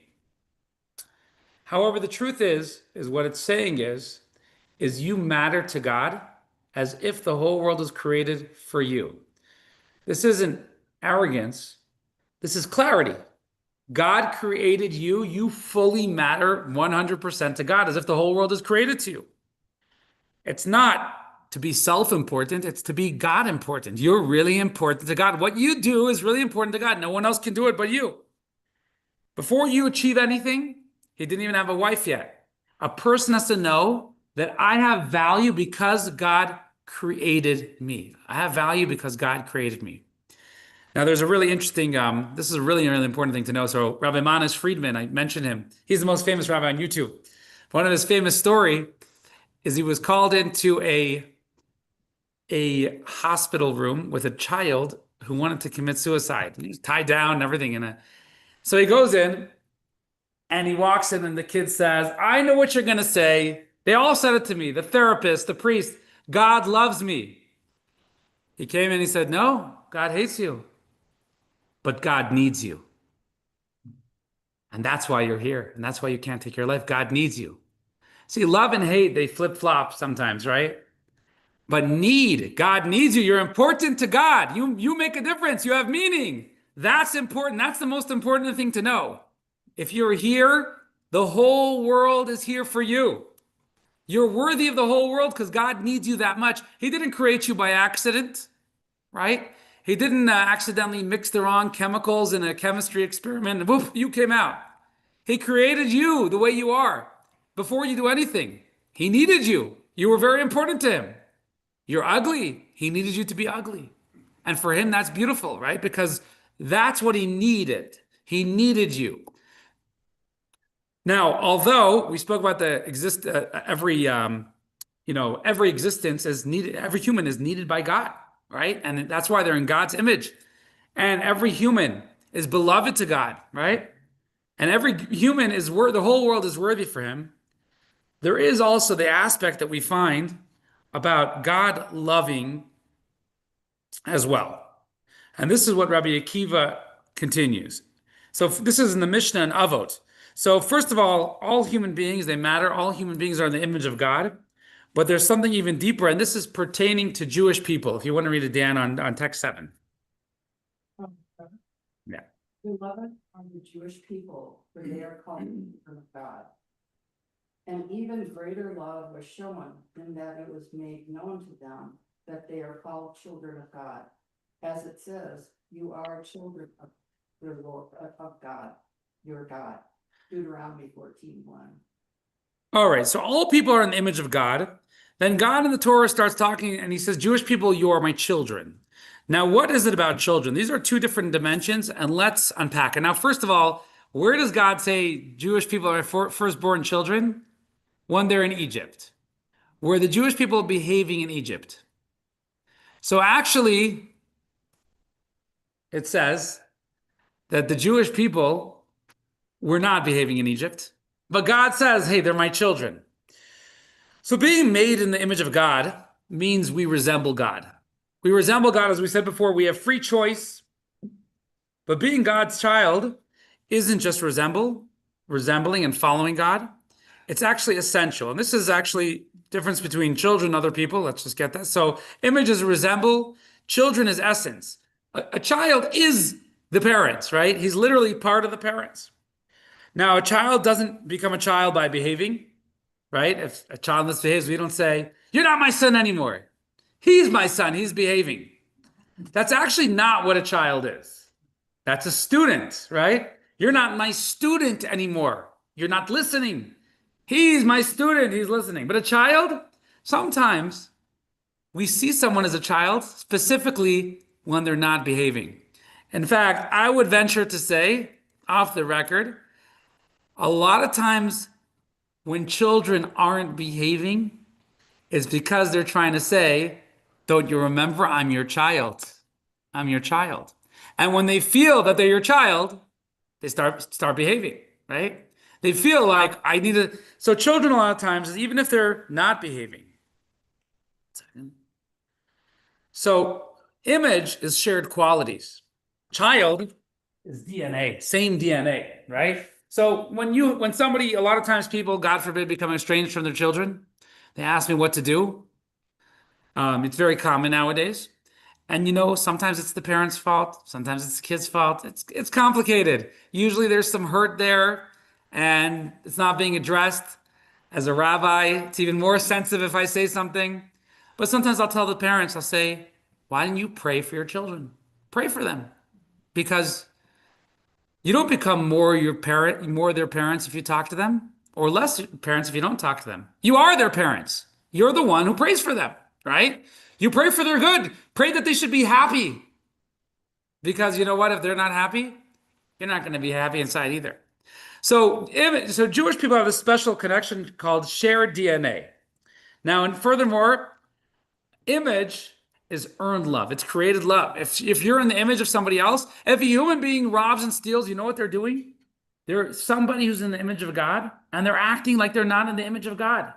However, the truth is what it's saying is you matter to God as if the whole world was created for you. This isn't arrogance. This is clarity. God created you. You fully matter 100% to God, as if the whole world is created to you. It's not to be self-important. It's to be God-important. You're really important to God. What you do is really important to God. No one else can do it but you. Before you achieve anything, he didn't even have a wife yet. A person has to know that I have value because God created me. I have value because God created me. Now, there's a really interesting, this is a really, really important thing to know. So Rabbi Manis Friedman, I mentioned him. He's the most famous rabbi on YouTube. One of his famous story is he was called into a hospital room with a child who wanted to commit suicide. He was tied down and everything. So he goes in and he walks in and the kid says, I know what you're going to say. They all said it to me, the therapist, the priest, God loves me. He came in and he said, no, God hates you. But God needs you. And that's why you're here. And that's why you can't take your life. God needs you. See, love and hate, they flip-flop sometimes, right? But need, God needs you. You're important to God. You make a difference. You have meaning. That's important. That's the most important thing to know. If you're here, the whole world is here for you. You're worthy of the whole world because God needs you that much. He didn't create you by accident, right? He didn't accidentally mix the wrong chemicals in a chemistry experiment and whoop, you came out. He created you the way you are. Before you do anything, he needed you. You were very important to him. You're ugly. He needed you to be ugly. And for him, that's beautiful, right? Because that's what he needed. He needed you. Now, although we spoke about every existence is needed, every human is needed by God, right? And that's why they're in God's image. And every human is beloved to God, right? And every human the whole world is worthy for him. There is also the aspect that we find about God loving as well. And this is what Rabbi Akiva continues. So this is in the Mishnah and Avot. So first of all human beings, they matter. All human beings are in the image of God. But there's something even deeper, and this is pertaining to Jewish people. If you want to read it, Dan, on text 7. Yeah. Beloved are the Jewish people, for they are called children of God. And even greater love was shown in that it was made known to them that they are called children of God. As it says, you are children of the Lord, of God, your God. Deuteronomy 14:1. All right, so all people are in the image of God. Then God in the Torah starts talking and he says, Jewish people, you are my children. Now, what is it about children? These are two different dimensions, and let's unpack it. Now, first of all, where does God say Jewish people are firstborn children? When they're in Egypt. Were the Jewish people behaving in Egypt? So actually, it says that the Jewish people were not behaving in Egypt, but God says, hey, they're my children. So being made in the image of God means we resemble God. We resemble God, as we said before, we have free choice, but being God's child isn't just resembling and following God. It's actually essential. And this is actually difference between children and other people. Let's just get that. So image is resemble, children is essence. A child is the parents, right? He's literally part of the parents. Now, a child doesn't become a child by behaving, right? If a child misbehaves, we don't say, you're not my son anymore. He's my son, he's behaving. That's actually not what a child is. That's a student, right? You're not my student anymore. You're not listening. He's my student, he's listening. But a child, sometimes we see someone as a child, specifically when they're not behaving. In fact, I would venture to say, off the record, a lot of times when children aren't behaving, it's because they're trying to say, don't you remember, I'm your child. I'm your child. And when they feel that they're your child, they start behaving, right? They feel like I need to. So children, a lot of times, even if they're not behaving. So image is shared qualities. Child is DNA, same DNA, right? So when somebody, a lot of times people, God forbid, become estranged from their children, they ask me what to do. It's very common nowadays. And sometimes it's the parents' fault, sometimes it's the kid's fault. It's complicated. Usually there's some hurt there and it's not being addressed. As a rabbi, it's even more sensitive if I say something. But sometimes I'll tell the parents, I'll say, why don't you pray for your children? Pray for them. Because you don't become more their parents if you talk to them, or less parents if you don't talk to them. You are their parents. You're the one who prays for them, right? You pray for their good. Pray that they should be happy. Because you know what? If they're not happy, you're not going to be happy inside either. So Jewish people have a special connection called shared DNA. Now, and furthermore, image is earned love. It's created love. If you're in the image of somebody else, if a human being robs and steals, you know what they're doing? They're somebody who's in the image of God, and they're acting like they're not in the image of God.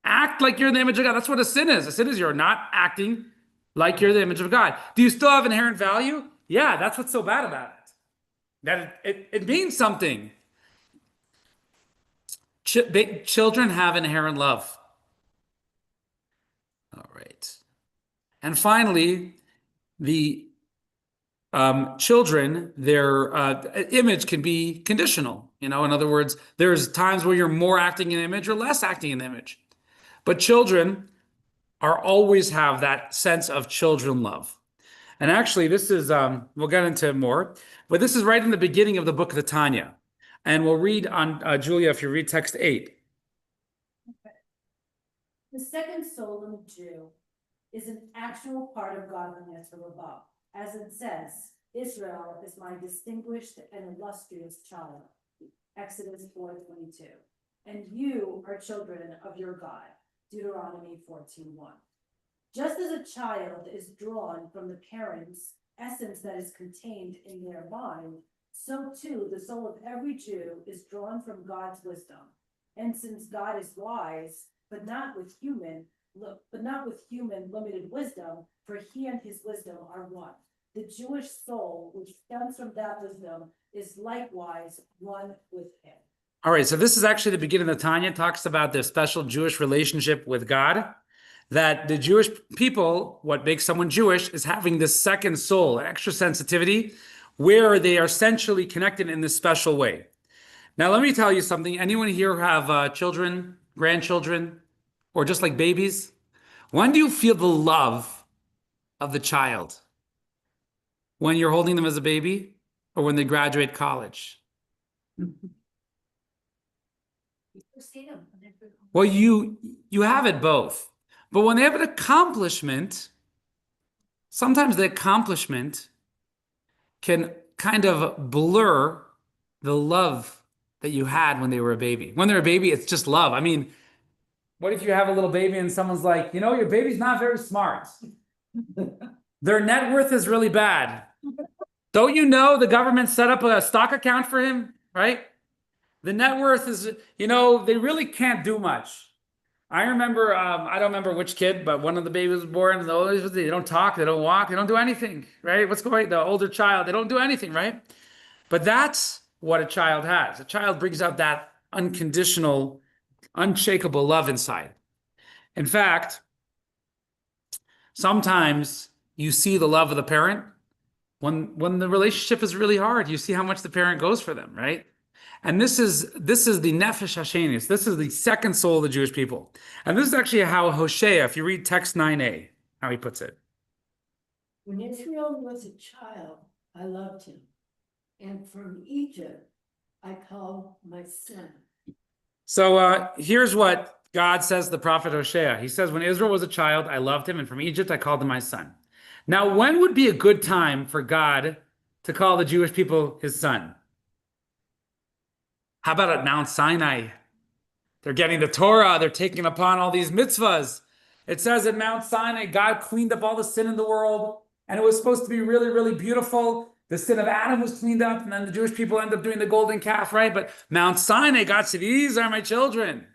Act like you're in the image of God. That's what a sin is. A sin is you're not acting like you're the image of God. Do you still have inherent value? Yeah, that's what's so bad about it. That it means something. Children have inherent love. All right. And finally, the children, their image can be conditional. In other words, there's times where you're more acting in image or less acting in image. But children always have that sense of children love. And actually, this is, we'll get into more, but this is right in the beginning of the book of the Tanya. And we'll read on, Julia, if you read text 8. The second soul in a Jew is an actual part of godliness from above. As it says, Israel is my distinguished and illustrious child. Exodus 4:22. And you are children of your God. Deuteronomy 14:1. Just as a child is drawn from the parent's essence that is contained in their mind, so too the soul of every Jew is drawn from God's wisdom. And since God is wise, but not with human limited wisdom, for he and his wisdom are one. The Jewish soul, which stems from that wisdom, is likewise one with him. All right, so this is actually the beginning of Tanya. Talks about the special Jewish relationship with God. That the Jewish people, what makes someone Jewish is having this second soul, extra sensitivity, where they are essentially connected in this special way. Now, let me tell you something. Anyone here have children, grandchildren, or just like babies? When do you feel the love of the child? When you're holding them as a baby or when they graduate college? Well, you have it both. But when they have an accomplishment, sometimes the accomplishment can kind of blur the love that you had when they were a baby. When they're a baby, it's just love. I mean, what if you have a little baby and someone's like, you know, your baby's not very smart. Their net worth is really bad. Don't you know the government set up a stock account for him, right? The net worth is, you know, they really can't do much. I remember, I don't remember which kid, but one of the babies was born, and they don't talk, they don't walk, they don't do anything, right? What's going on? The older child, they don't do anything, right? But that's what a child has. A child brings out that unconditional, unshakable love inside. In fact, sometimes you see the love of the parent when the relationship is really hard. You see how much the parent goes for them, right? And this is the Nefesh Hashenis. This is the second soul of the Jewish people. And this is actually how Hosea, if you read text 9a, how he puts it. When Israel was a child, I loved him. And from Egypt, I called my son. So here's what God says to the prophet Hosea. He says, when Israel was a child, I loved him. And from Egypt, I called him my son. Now, when would be a good time for God to call the Jewish people his son? How about at Mount Sinai? They're getting the Torah. They're taking upon all these mitzvahs. It says at Mount Sinai, God cleaned up all the sin in the world. And it was supposed to be really, really beautiful. The sin of Adam was cleaned up. And then the Jewish people end up doing the golden calf, right? But Mount Sinai, God said, these are my children.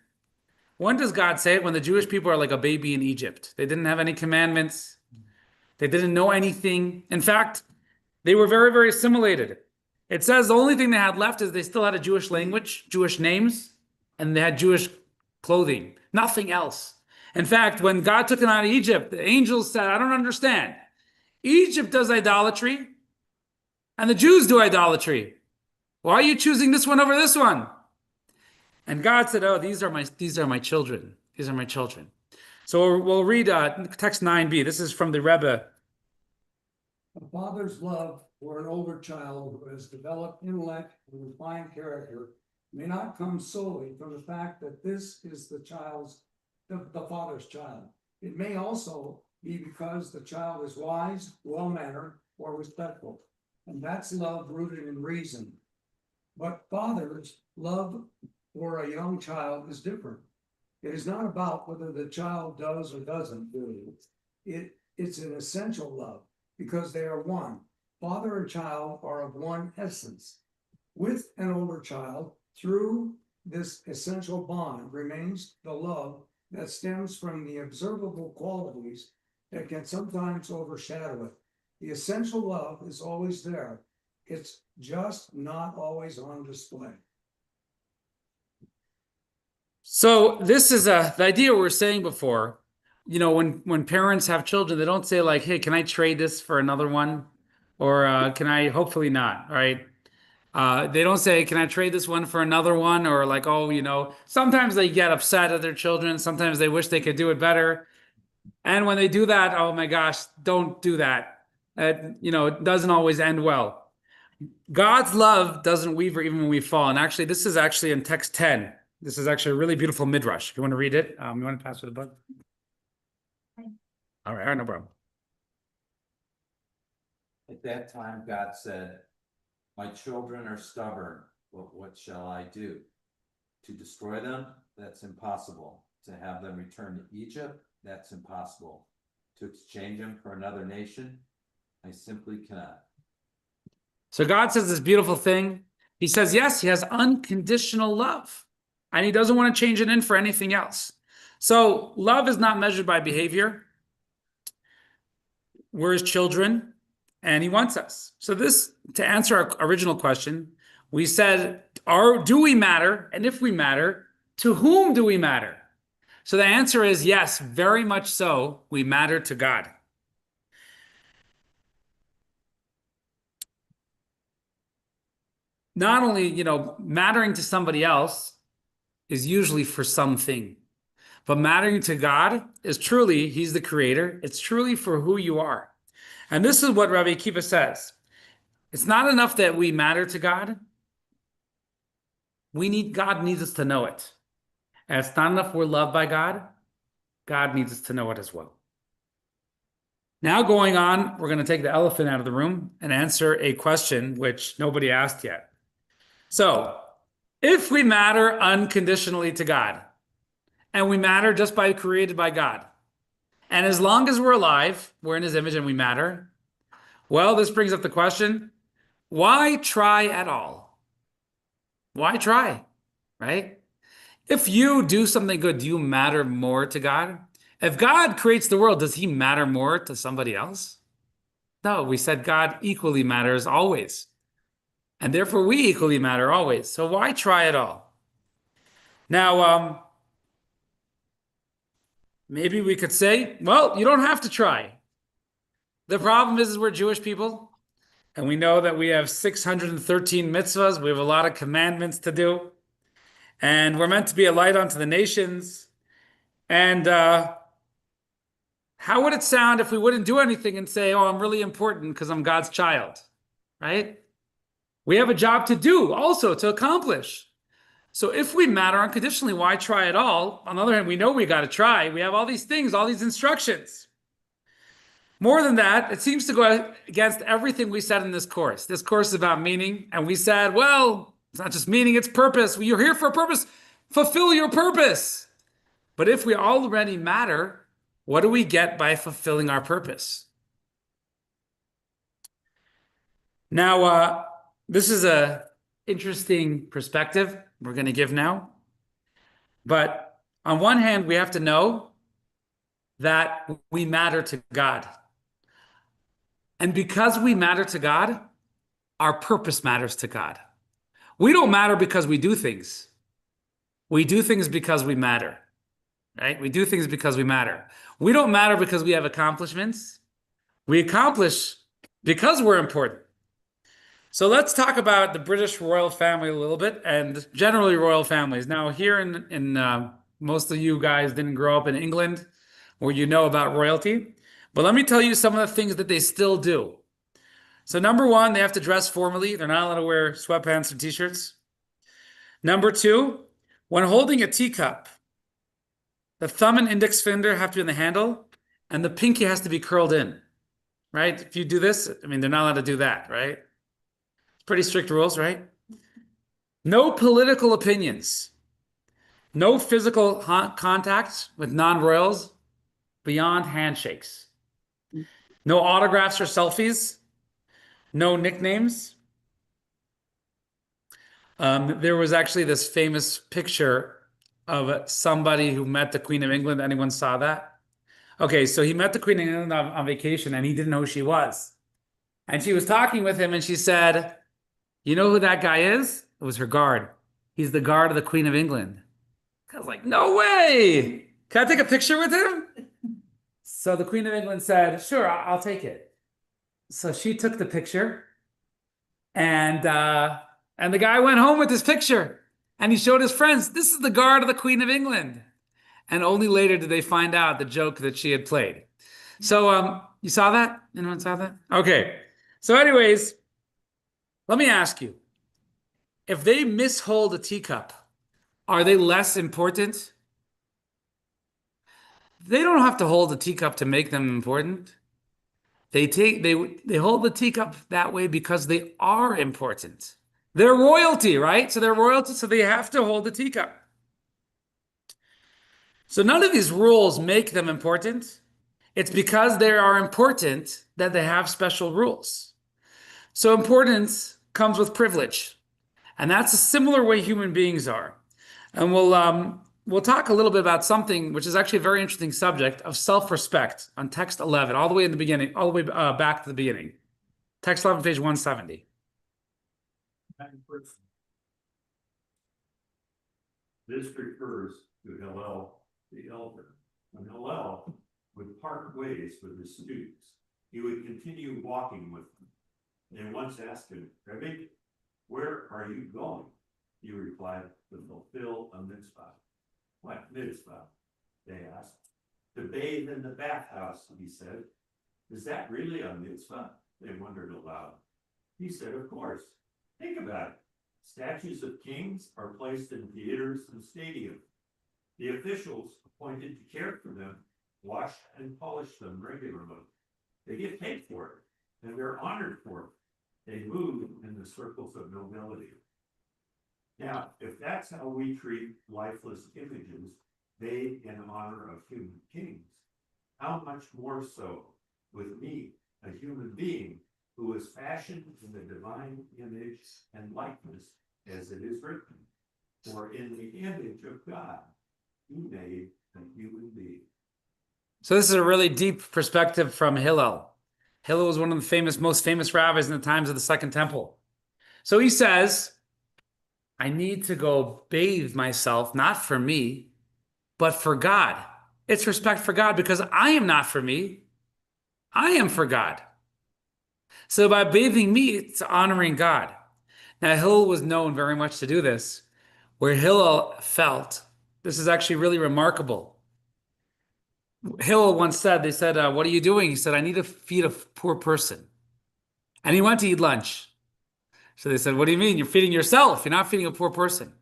When does God say it? When the Jewish people are like a baby in Egypt. They didn't have any commandments. They didn't know anything. In fact, they were very, very assimilated. It says the only thing they had left is they still had a Jewish language, Jewish names, and they had Jewish clothing. Nothing else. In fact, when God took them out of Egypt, the angels said, I don't understand. Egypt does idolatry, and the Jews do idolatry. Why are you choosing this one over this one? And God said, oh, these are my children. These are my children. So we'll read text 9b. This is from the Rebbe. A father's love for an older child who has developed intellect and refined character may not come solely from the fact that this is the father's child. It may also be because the child is wise, well-mannered, or respectful. And that's love rooted in reason. But fathers' love for a young child is different. It is not about whether the child does or doesn't do it. It's an essential love because they are one. Father and child are of one essence. With an older child, through this essential bond remains the love that stems from the observable qualities that can sometimes overshadow it. The essential love is always there. It's just not always on display. So this is the idea we were saying before. You know, when parents have children, they don't say like, hey, can I trade this for another one? Or can I, hopefully not, right? They don't say, can I trade this one for another one? Or like, oh, you know, sometimes they get upset at their children. Sometimes they wish they could do it better. And when they do that, oh my gosh, don't do that. You know, it doesn't always end well. God's love doesn't waver even when we fall. And actually, this is actually in text 10. This is actually a really beautiful midrash. If you want to read it, you want to pass it the book? All right, no problem. At that time, God said, my children are stubborn, but what shall I do? To destroy them? That's impossible. To have them return to Egypt? That's impossible. To exchange them for another nation? I simply cannot. So God says this beautiful thing. He says, yes, he has unconditional love. And he doesn't want to change it in for anything else. So love is not measured by behavior. We're his children, and he wants us. So this, to answer our original question, We said, do we matter? And if we matter, to whom do we matter? So the answer is yes, very much so. We matter to God. Not only, mattering to somebody else is usually for something, but mattering to God is truly, he's the creator. It's truly for who you are. And this is what Rabbi Akiva says. It's not enough that we matter to God. God needs us to know it. And it's not enough we're loved by God. God needs us to know it as well. Now going on, we're going to take the elephant out of the room and answer a question which nobody asked yet. So, if we matter unconditionally to God, and we matter just by created by God, and as long as we're alive, we're in his image and we matter, well, this brings up the question, why try at all? Why try, right? If you do something good, do you matter more to God? If God creates the world, does he matter more to somebody else? No, we said God equally matters always. And therefore we equally matter always. So why try at all? Now, maybe we could say, well, you don't have to try. The problem is we're Jewish people, and we know that we have 613 mitzvahs. We have a lot of commandments to do, and we're meant to be a light unto the nations. And how would it sound if we wouldn't do anything and say, oh, I'm really important because I'm God's child, right? We have a job to do also, to accomplish. So if we matter unconditionally, why try at all? On the other hand, we know we got to try. We have all these things, all these instructions. More than that, it seems to go against everything we said in this course. This course is about meaning, and we said, well, it's not just meaning, it's purpose. You're here for a purpose. Fulfill your purpose. But if we already matter, what do we get by fulfilling our purpose? Now, this is an interesting perspective we're going to give now. But on one hand, we have to know that we matter to God. And because we matter to God, our purpose matters to God. We don't matter because we do things. We do things because we matter, right? We do things because we matter. We don't matter because we have accomplishments. We accomplish because we're important. So let's talk about the British royal family a little bit, and generally royal families. Now here in most of you guys didn't grow up in England where you know about royalty, but let me tell you some of the things that they still do. So number one, they have to dress formally. They're not allowed to wear sweatpants or t-shirts. Number two, when holding a teacup, the thumb and index finger have to be in the handle, and the pinky has to be curled in, right? If you do this, I mean, they're not allowed to do that, right? Pretty strict rules, right? No political opinions. No physical contact with non-royals beyond handshakes. No autographs or selfies. No nicknames. There was actually this famous picture of somebody who met the Queen of England. Anyone saw that? Okay, so he met the Queen of England on vacation and he didn't know who she was. And she was talking with him and she said, you know who that guy is? It was her guard. He's the guard of the Queen of England. I was like, no way. Can I take a picture with him? So the Queen of England said, sure, I'll take it. So she took the picture and the guy went home with his picture and he showed his friends, this is the guard of the Queen of England. And only later did they find out the joke that she had played. So you saw that? Anyone saw that? Okay. So anyways, let me ask you, if they mishold a teacup, are they less important? They don't have to hold the teacup to make them important. They hold the teacup that way because they are important. They're royalty, right? So they're royalty, so they have to hold the teacup. So none of these rules make them important. It's because they are important that they have special rules. So importance comes with privilege. And that's a similar way human beings are. And we'll talk a little bit about something which is actually a very interesting subject of self-respect on text 11, all the way in the beginning, all the way back to the beginning. Text 11, page 170. kind person. This refers to Hillel the elder. When Hillel would part ways with his students, he would continue walking with them. They once asked him, Rebbe, where are you going? He replied, to fulfill a mitzvah. What mitzvah? They asked. To bathe in the bathhouse, he said. Is that really a mitzvah? They wondered aloud. He said, of course. Think about it. Statues of kings are placed in theaters and stadiums. The officials appointed to care for them wash and polish them regularly. They get paid for it, and they're honored for it. They move in the circles of nobility. Now, if that's how we treat lifeless images made in honor of human kings, how much more so with me, a human being who is fashioned in the divine image and likeness, as it is written, for in the image of God, he made a human being. So this is a really deep perspective from Hillel. Hillel was one of the most famous rabbis in the times of the Second Temple. So he says, I need to go bathe myself, not for me, but for God. It's respect for God because I am not for me. I am for God. So by bathing me, it's honoring God. Now, Hillel was known very much to do this, where Hillel felt, this is actually really remarkable. Hillel once said, they said, what are you doing? He said, I need to feed a poor person. And he went to eat lunch. So they said, what do you mean? You're feeding yourself. You're not feeding a poor person.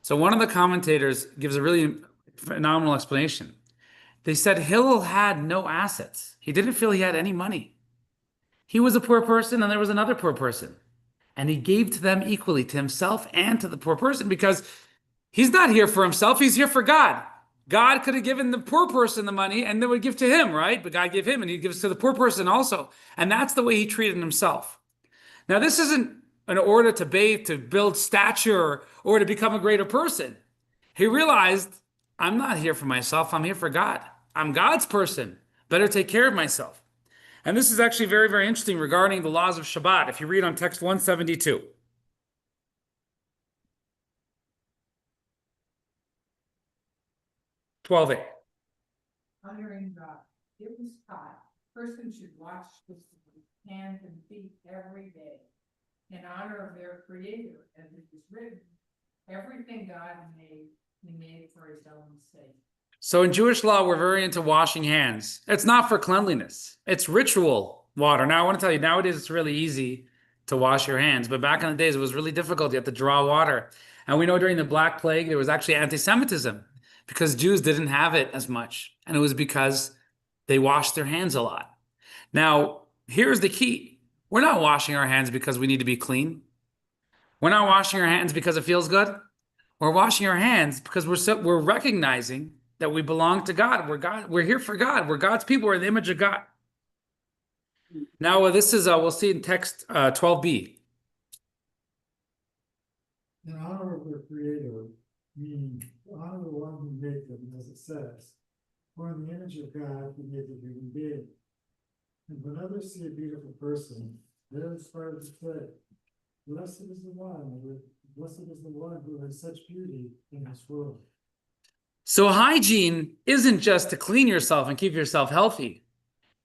So one of the commentators gives a really phenomenal explanation. They said Hillel had no assets. He didn't feel he had any money. He was a poor person and there was another poor person. And he gave to them equally, to himself and to the poor person, because he's not here for himself. He's here for God. God could have given the poor person the money and they would give to him, right? But God gave him and he gives to the poor person also. And that's the way he treated himself. Now, this isn't in order to bathe, to build stature, or to become a greater person. He realized, I'm not here for myself. I'm here for God. I'm God's person. Better take care of myself. And this is actually very, very interesting regarding the laws of Shabbat. If you read on text 172. 12a. Honoring God. It was taught, person should wash his hands and feet every day in honor of their creator, as it is written, everything God made, he made for his own sake. So in Jewish law, we're very into washing hands. It's not for cleanliness. It's ritual water. Now, I want to tell you, nowadays it's really easy to wash your hands. But back in the days, it was really difficult. You had to draw water. And we know during the Black Plague, there was actually anti-Semitism because Jews didn't have it as much. And it was because they washed their hands a lot. Now, here's the key. We're not washing our hands because we need to be clean. We're not washing our hands because it feels good. We're washing our hands because we're recognizing that we belong to God. We're here for God. We're God's people. We're in the image of God. Now, this is, we'll see in text 12b. In honor of their creator, meaning to honor the one who made them, as it says, for in the image of God, he made the human being. And when others see a beautiful person, they're inspired to say, blessed is the one who has such beauty in this world. So hygiene isn't just to clean yourself and keep yourself healthy.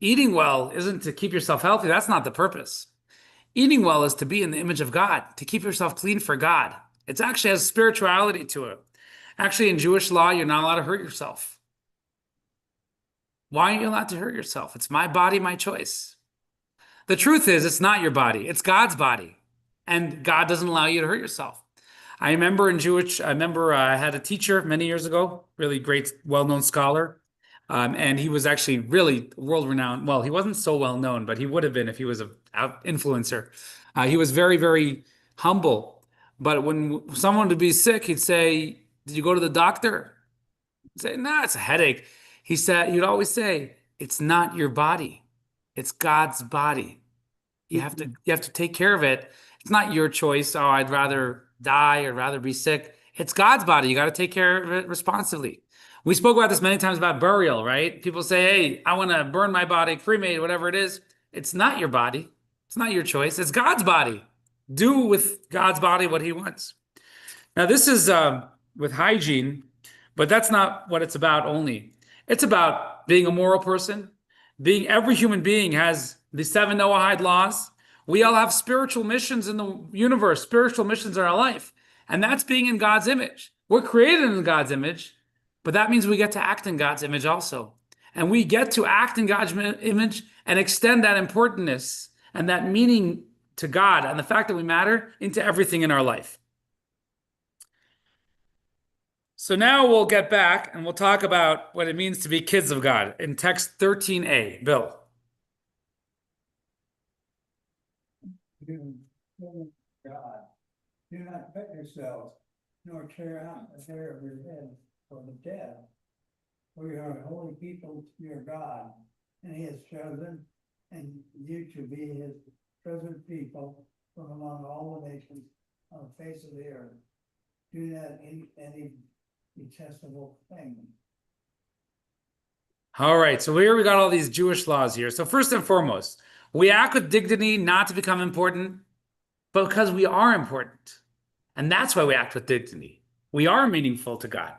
Eating well isn't to keep yourself healthy. That's not the purpose. Eating well is to be in the image of God, to keep yourself clean for God. It actually has spirituality to it. Actually, in Jewish law, you're not allowed to hurt yourself. Why aren't you allowed to hurt yourself? It's my body, my choice. The truth is, it's not your body. It's God's body. And God doesn't allow you to hurt yourself. I remember I had a teacher many years ago, really great, well-known scholar. And he was actually really world-renowned. Well, he wasn't so well-known, but he would have been if he was an influencer. He was very, very humble. But when someone would be sick, he'd say, did you go to the doctor? He'd say, no, it's a headache. He'd always say, it's not your body. It's God's body. You have to take care of it. It's not your choice. Oh, I'd rather die or rather be sick. It's God's body. You got to take care of it responsibly. We spoke about this many times about burial, right? People say, hey, I want to burn my body, cremate, whatever it is. It's not your body. It's not your choice. It's God's body. do with God's body what he wants. Now, this is with hygiene, but that's not what it's about only. It's about being a moral person. Every human being has the 7 Noahide laws. We all have spiritual missions in the universe, spiritual missions in our life. And that's being in God's image. We're created in God's image, but that means we get to act in God's image also. And we get to act in God's image and extend that importance and that meaning to God and the fact that we matter into everything in our life. So now we'll get back and we'll talk about what it means to be kids of God in text 13a. Bill. God, do not cut yourselves, nor tear out the hair of your head for the dead. We are a holy people to your God, and he has chosen and you to be his chosen people from among all the nations on the face of the earth. Do not eat any detestable thing. All right, so here we got all these Jewish laws here. So first and foremost, we act with dignity not to become important, but because we are important. And that's why we act with dignity. We are meaningful to God.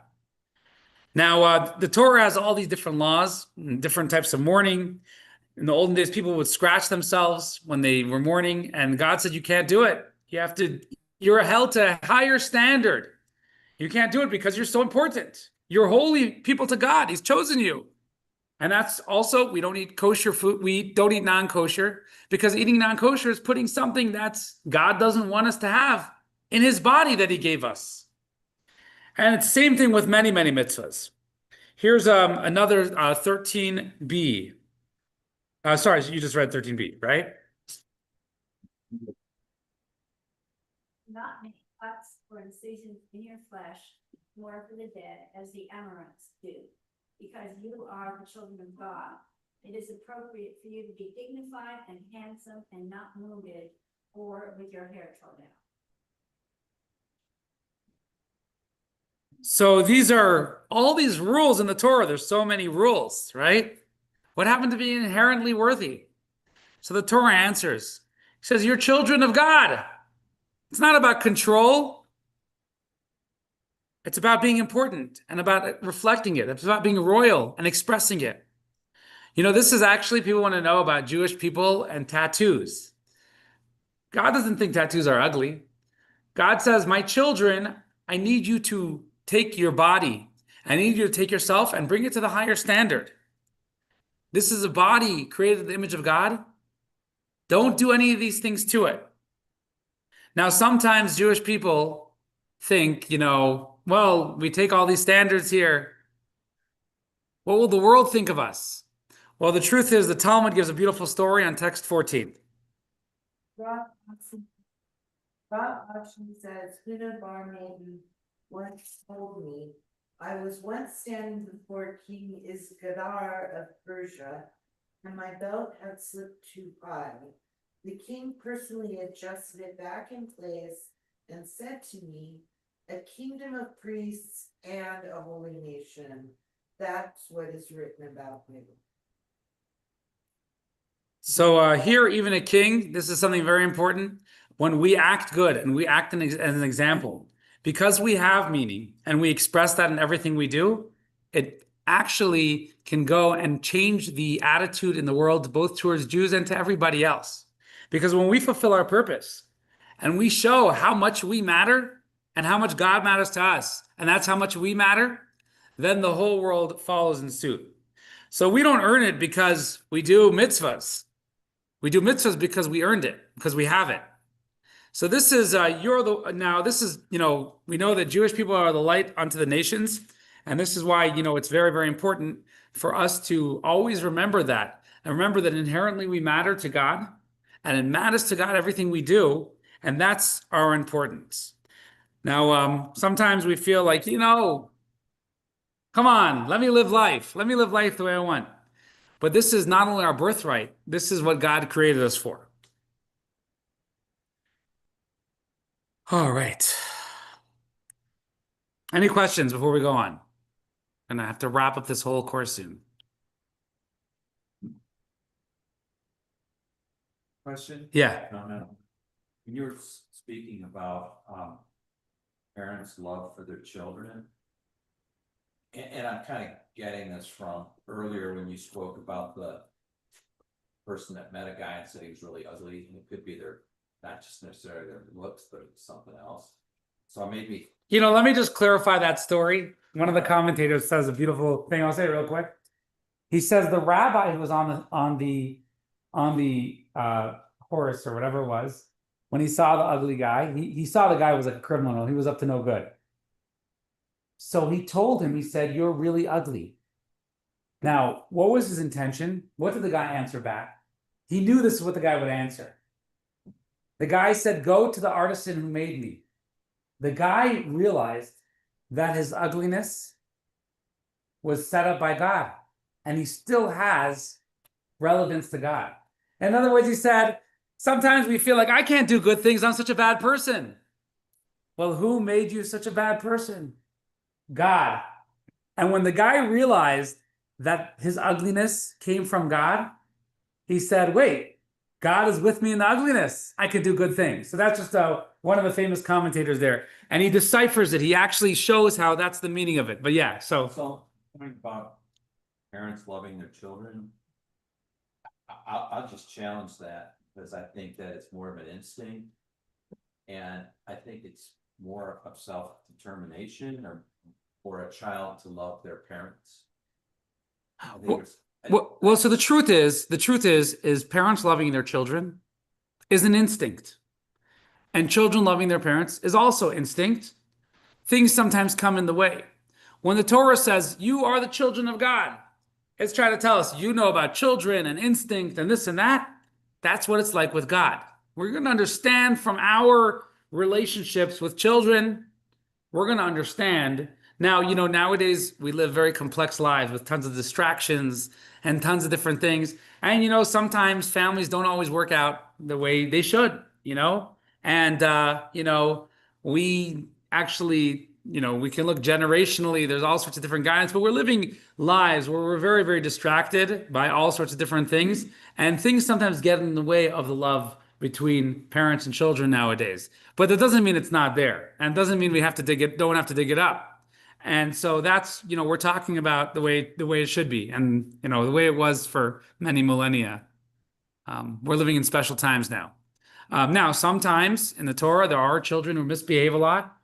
Now, the Torah has all these different laws, different types of mourning. In the olden days, people would scratch themselves when they were mourning, and God said, you can't do it. You're held to a higher standard. You can't do it because you're so important. You're holy people to God. He's chosen you. And that's also, we don't eat kosher food. We don't eat non-kosher because eating non-kosher is putting something that's God doesn't want us to have in his body that he gave us. And it's the same thing with many, many mitzvahs. Here's another 13b. Sorry, you just read 13b, right? Not make cuts or incisions in your flesh, nor for the dead, as the Amorites do, because you are the children of God. It is appropriate for you to be dignified and handsome and not wounded or with your hair torn out. So these are all these rules in the Torah. There's so many rules, right? What happened to being inherently worthy? So the Torah answers. It says, you're children of God. It's not about control. It's about being important and about reflecting it. It's about being royal and expressing it. You know, this is actually, people want to know about Jewish people and tattoos. God doesn't think tattoos are ugly. God says, my children, I need you to take your body. I need you to take yourself and bring it to the higher standard. This is a body created in the image of God. Don't do any of these things to it. Now, sometimes Jewish people think, well, we take all these standards here. What will the world think of us? Well, the truth is the Talmud gives a beautiful story on text 14. Rob Auction says, Huda Bar Maiden once told me, I was once standing before King Isgadar of Persia, and my belt had slipped too high. The king personally adjusted it back in place and said to me, a kingdom of priests and a holy nation. That's what is written about me. So here, even a king, this is something very important. When we act good and we act as an example, because we have meaning and we express that in everything we do, it actually can go and change the attitude in the world, both towards Jews and to everybody else. Because when we fulfill our purpose and we show how much we matter and how much God matters to us, and that's how much we matter, then the whole world follows in suit. So we don't earn it because we do mitzvahs. We do mitzvahs because we earned it, because we have it. So this is, we know that Jewish people are the light unto the nations. And this is why, it's very, very important for us to always remember that. And remember that inherently we matter to God. And it matters to God everything we do. And that's our importance. Now, sometimes we feel like, come on, let me live life. Let me live life the way I want. But this is not only our birthright, this is what God created us for. All right. Any questions before we go on? And I have to wrap up this whole course soon. Question? Yeah. No. when you were speaking about, parents' love for their children. And I'm kind of getting this from earlier when you spoke about the person that met a guy and said he was really ugly, and it could be their, not just necessarily their looks, but something else. So maybe, You know, let me just clarify that story. One of the commentators says a beautiful thing. I'll say it real quick. He says the rabbi who was on the horse or whatever it was, when he saw the ugly guy, he saw the guy was like a criminal. He was up to no good. So he told him, he said, "You're really ugly." Now, what was his intention? What did the guy answer back? He knew this is what the guy would answer. The guy said, "Go to the artisan who made me." The guy realized that his ugliness was set up by God, and he still has relevance to God. In other words, he said, sometimes we feel like I can't do good things, I'm such a bad person. Well, who made you such a bad person? God. And when the guy realized that his ugliness came from God, he said, wait, God is with me in the ugliness. I can do good things. So that's just one of the famous commentators there. And he deciphers it. He actually shows how that's the meaning of it. But yeah, so point about parents loving their children. I'll just challenge that, because I think that it's more of an instinct. And I think it's more of self-determination, or for a child to love their parents. Well, so the truth is parents loving their children is an instinct. And children loving their parents is also instinct. Things sometimes come in the way. When the Torah says, you are the children of God, it's trying to tell us, you know about children and instinct and this and that. That's what it's like with God. We're going to understand from our relationships with children, we're going to understand. Now, you know, nowadays we live very complex lives with tons of distractions and tons of different things. And, you know, sometimes families don't always work out the way they should, you know? And, you know, we actually, you know, we can look generationally, there's all sorts of different guidance, but we're living lives where we're very, very distracted by all sorts of different things. And things sometimes get in the way of the love between parents and children nowadays. But that doesn't mean it's not there. And it doesn't mean we have to don't have to dig it up. And so that's, you know, we're talking about the way it should be, and, you know, the way it was for many millennia. We're living in special times now. Now, sometimes in the Torah, there are children who misbehave a lot.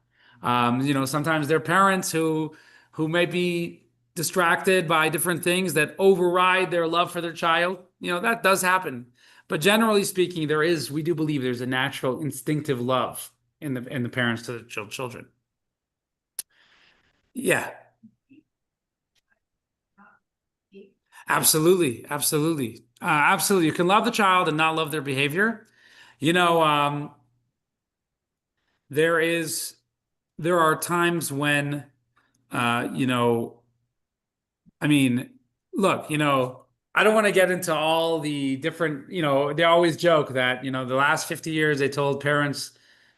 You know, sometimes there are parents who may be distracted by different things that override their love for their child. You know, that does happen. But generally speaking, we do believe there's a natural instinctive love in the parents to the children. Yeah. Absolutely. Absolutely. Absolutely. You can love the child and not love their behavior. You know, there are times when, you know, I mean, look, you know, I don't want to get into all the different, you know, they always joke that, you know, the last 50 years they told parents,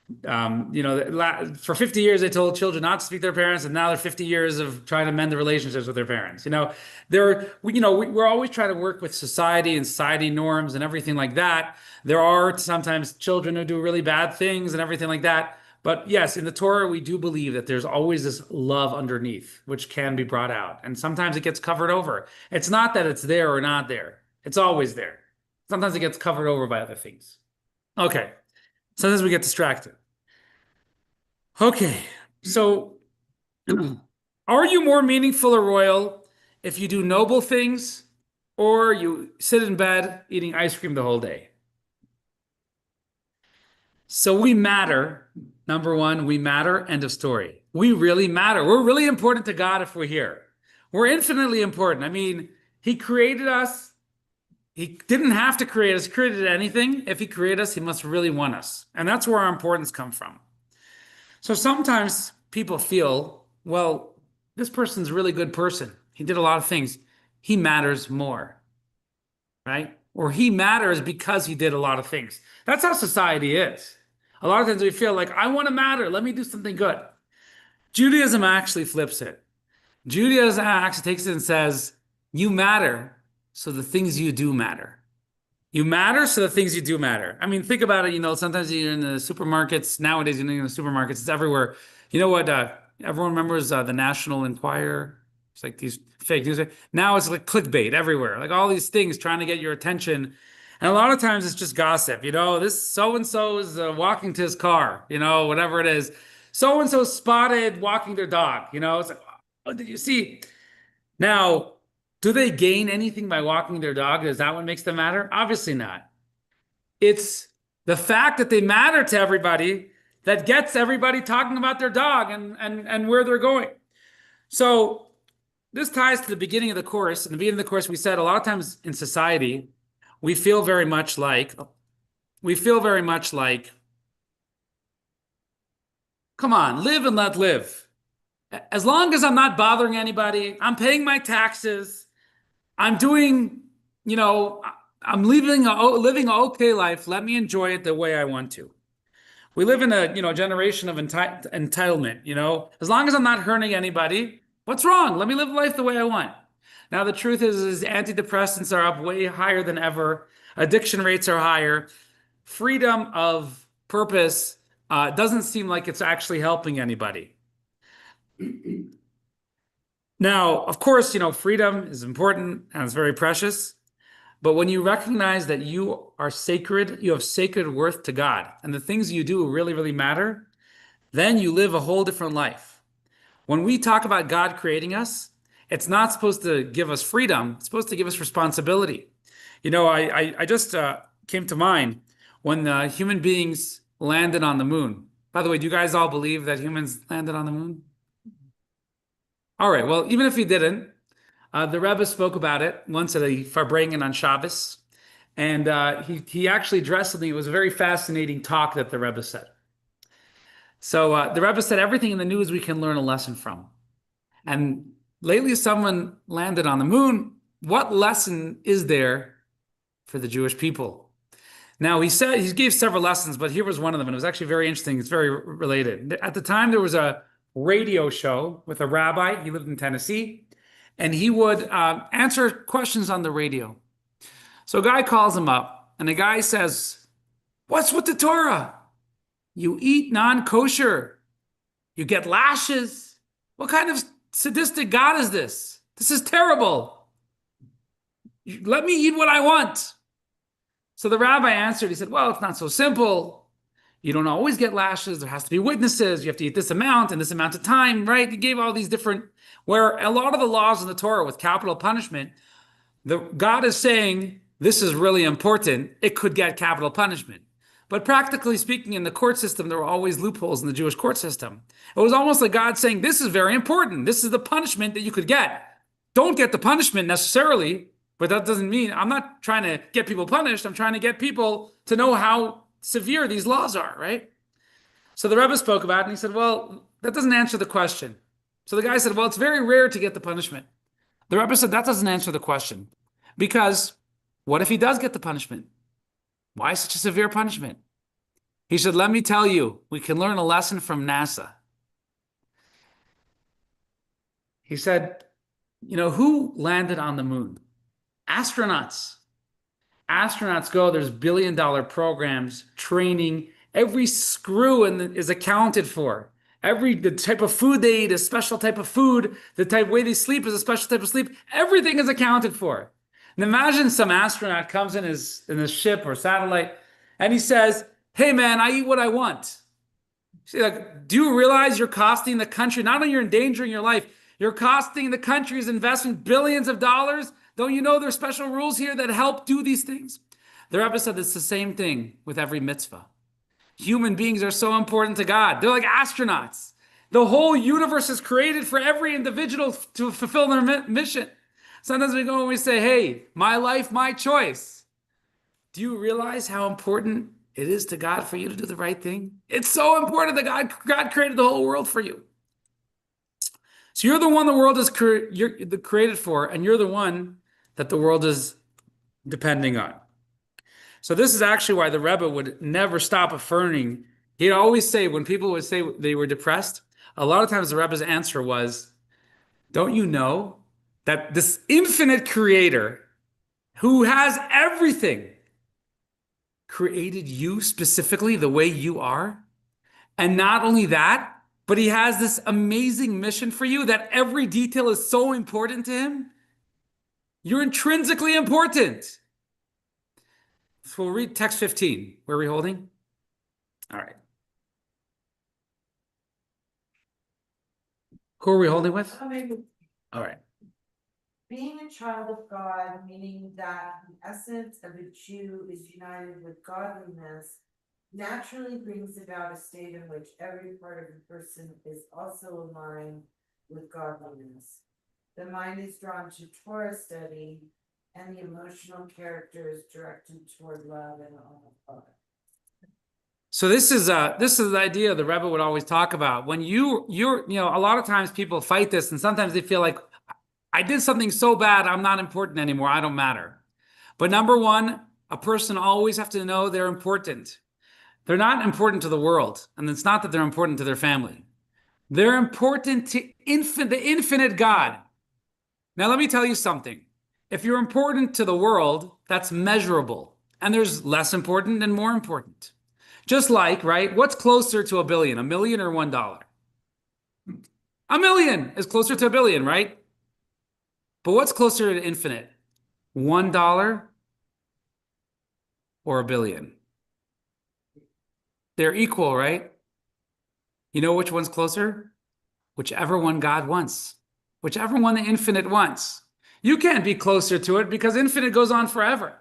you know, for 50 years they told children not to speak to their parents, and now they're 50 years of trying to mend the relationships with their parents. You know, we're always trying to work with society and society norms and everything like that. There are sometimes children who do really bad things and everything like that. But yes, in the Torah, we do believe that there's always this love underneath, which can be brought out. And sometimes it gets covered over. It's not that it's there or not there. It's always there. Sometimes it gets covered over by other things. Okay. Sometimes we get distracted. Okay. So are you more meaningful or royal if you do noble things, or you sit in bed eating ice cream the whole day? So we matter. Number one, we matter. End of story. We really matter. We're really important to God if we're here. We're infinitely important. I mean, He created us. He didn't have to create us, created anything. If He created us, He must really want us. And that's where our importance comes from. So sometimes people feel, well, this person's a really good person. He did a lot of things. He matters more, right? Or he matters because he did a lot of things. That's how society is. A lot of times we feel like, I want to matter. Let me do something good. Judaism actually flips it. Judaism actually takes it and says, you matter, so the things you do matter. You matter, so the things you do matter. I mean, think about it, sometimes you're in the supermarkets. Nowadays, you're in the supermarkets, it's everywhere. You know what? Everyone remembers the National Enquirer. It's like these fake news. Now it's like clickbait everywhere, like all these things trying to get your attention. And a lot of times it's just gossip. This so and so is walking to his car, whatever it is. So and so spotted walking their dog. It's like, oh, did you see? Now, do they gain anything by walking their dog? Is that what makes them matter? Obviously not. It's the fact that they matter to everybody that gets everybody talking about their dog and where they're going. So this ties to the beginning of the course. In the beginning of the course, we said a lot of times in society, we feel very much like, come on, live and let live. As long as I'm not bothering anybody, I'm paying my taxes, I'm doing, I'm living an okay life. Let me enjoy it the way I want to. We live in a, generation of entitlement, as long as I'm not hurting anybody, what's wrong? Let me live life the way I want. Now, the truth is antidepressants are up way higher than ever. Addiction rates are higher. Freedom of purpose doesn't seem like it's actually helping anybody. Now, of course, freedom is important and it's very precious. But when you recognize that you are sacred, you have sacred worth to God, and the things you do really, really matter, then you live a whole different life. When we talk about God creating us, it's not supposed to give us freedom. It's supposed to give us responsibility. I just came to mind when the human beings landed on the moon. By the way, do you guys all believe that humans landed on the moon? All right, well, even if you didn't, the Rebbe spoke about it once at a Farbrengen on Shabbos, and he actually addressed something. It was a very fascinating talk that the Rebbe said. So the Rebbe said everything in the news we can learn a lesson from. And lately someone landed on the moon. What lesson is there for the Jewish people? Now, he gave several lessons, but here was one of them, and it was actually very interesting. It's very related. At the time, there was a radio show with a rabbi. He lived in Tennessee, and he would answer questions on the radio. So a guy calls him up, and the guy says, "What's with the Torah? You eat non-kosher. You get lashes. What kind of sadistic God is this? This is terrible. Let me eat what I want." So the rabbi answered, he said, "Well, it's not so simple. You don't always get lashes. There has to be witnesses. You have to eat this amount and this amount of time," right? He gave all these different, where a lot of the laws in the Torah with capital punishment, God is saying, this is really important. It could get capital punishment. But practically speaking, in the court system, there were always loopholes in the Jewish court system. It was almost like God saying, this is very important. This is the punishment that you could get. Don't get the punishment necessarily, but that doesn't mean, I'm not trying to get people punished. I'm trying to get people to know how severe these laws are, right? So the Rebbe spoke about it, and he said, well, that doesn't answer the question. So the guy said, well, it's very rare to get the punishment. The Rebbe said, that doesn't answer the question. Because what if he does get the punishment? Why such a severe punishment? He said, let me tell you, we can learn a lesson from NASA. He said, who landed on the moon? Astronauts. Astronauts go, there's billion-dollar programs, training, every screw is accounted for. The type of food they eat is a special type of food. The type way they sleep is a special type of sleep. Everything is accounted for. And imagine some astronaut comes in his ship or satellite, and he says, hey man, I eat what I want. See, do you realize you're costing the country, not only you're endangering your life, you're costing the country's investment billions of dollars? Don't you know there's special rules here that help do these things? The Rebbe said it's the same thing with every mitzvah. Human beings are so important to God. They're like astronauts. The whole universe is created for every individual to fulfill their mission. Sometimes we go and we say, hey, my life, my choice. Do you realize how important it is to God for you to do the right thing? It's so important that God created the whole world for you. So you're the one the world is created for, and you're the one that the world is depending on. So this is actually why the Rebbe would never stop affirming. He'd always say, when people would say they were depressed, a lot of times the Rebbe's answer was, don't you know that this infinite creator who has everything, created you specifically the way you are. And not only that, but he has this amazing mission for you that every detail is so important to him. You're intrinsically important. So we'll read text 15. Where are we holding? All right. Who are we holding with? All right. Being a child of God, meaning that the essence of a Jew is united with godliness, naturally brings about a state in which every part of the person is also aligned with godliness. The mind is drawn to Torah study, and the emotional character is directed toward love and all of God. So this is the idea the Rebbe would always talk about. When you're a lot of times people fight this, and sometimes they feel like I did something so bad, I'm not important anymore, I don't matter. But number one, a person always have to know they're important. They're not important to the world, and it's not that they're important to their family. They're important to the infinite God. Now let me tell you something. If you're important to the world, that's measurable, and there's less important and more important. Just like, right, what's closer to a billion, $1 million or $1? $1 million is closer to a billion, right? But what's closer to infinite? $1 or a billion? They're equal, right? You know which one's closer? Whichever one God wants. Whichever one the infinite wants. You can't be closer to it because infinite goes on forever.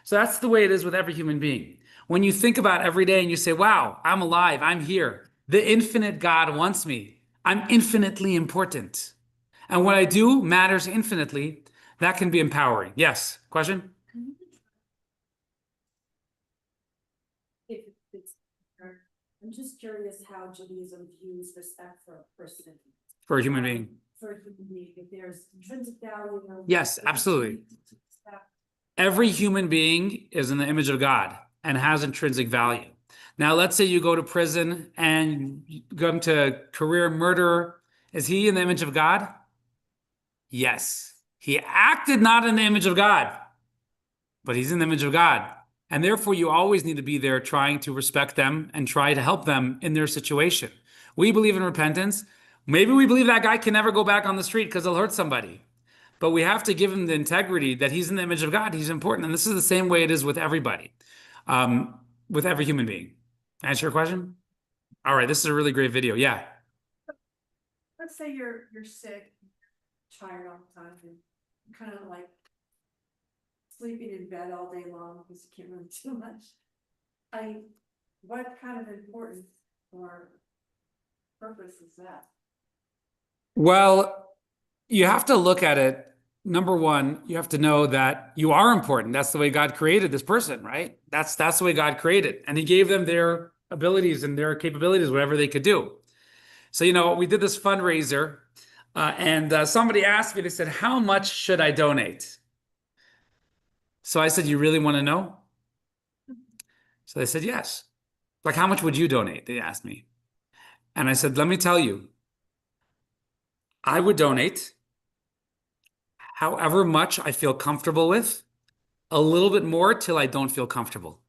So that's the way it is with every human being. When you think about every day and you say, wow, I'm alive, I'm here. The infinite God wants me. I'm infinitely important. And what I do matters infinitely. That can be empowering. Yes, question? I'm just curious how Judaism views respect for a person. For a human being. For a human being, if there's intrinsic value. Yes, absolutely. Every human being is in the image of God and has intrinsic value. Now, let's say you go to prison and you come to career murderer. Is he in the image of God? Yes. He acted not in the image of God, but he's in the image of God. And therefore, you always need to be there trying to respect them and try to help them in their situation. We believe in repentance. Maybe we believe that guy can never go back on the street because he'll hurt somebody. But we have to give him the integrity that he's in the image of God. He's important. And this is the same way it is with everybody, with every human being. Answer your question? All right, this is a really great video. Yeah. Let's say you're sick, tired all the time, and kind of like sleeping in bed all day long because you can't really do much. What kind of importance or purpose is that? Well, you have to look at it. Number one, you have to know that you are important. That's the way God created this person, right? That's the way God created. And he gave them their abilities and their capabilities, whatever they could do. So, we did this fundraiser and somebody asked me, they said, how much should I donate? So I said, you really want to know? So they said, yes. Like, how much would you donate? They asked me. And I said, let me tell you, I would donate however much I feel comfortable with, a little bit more till I don't feel comfortable.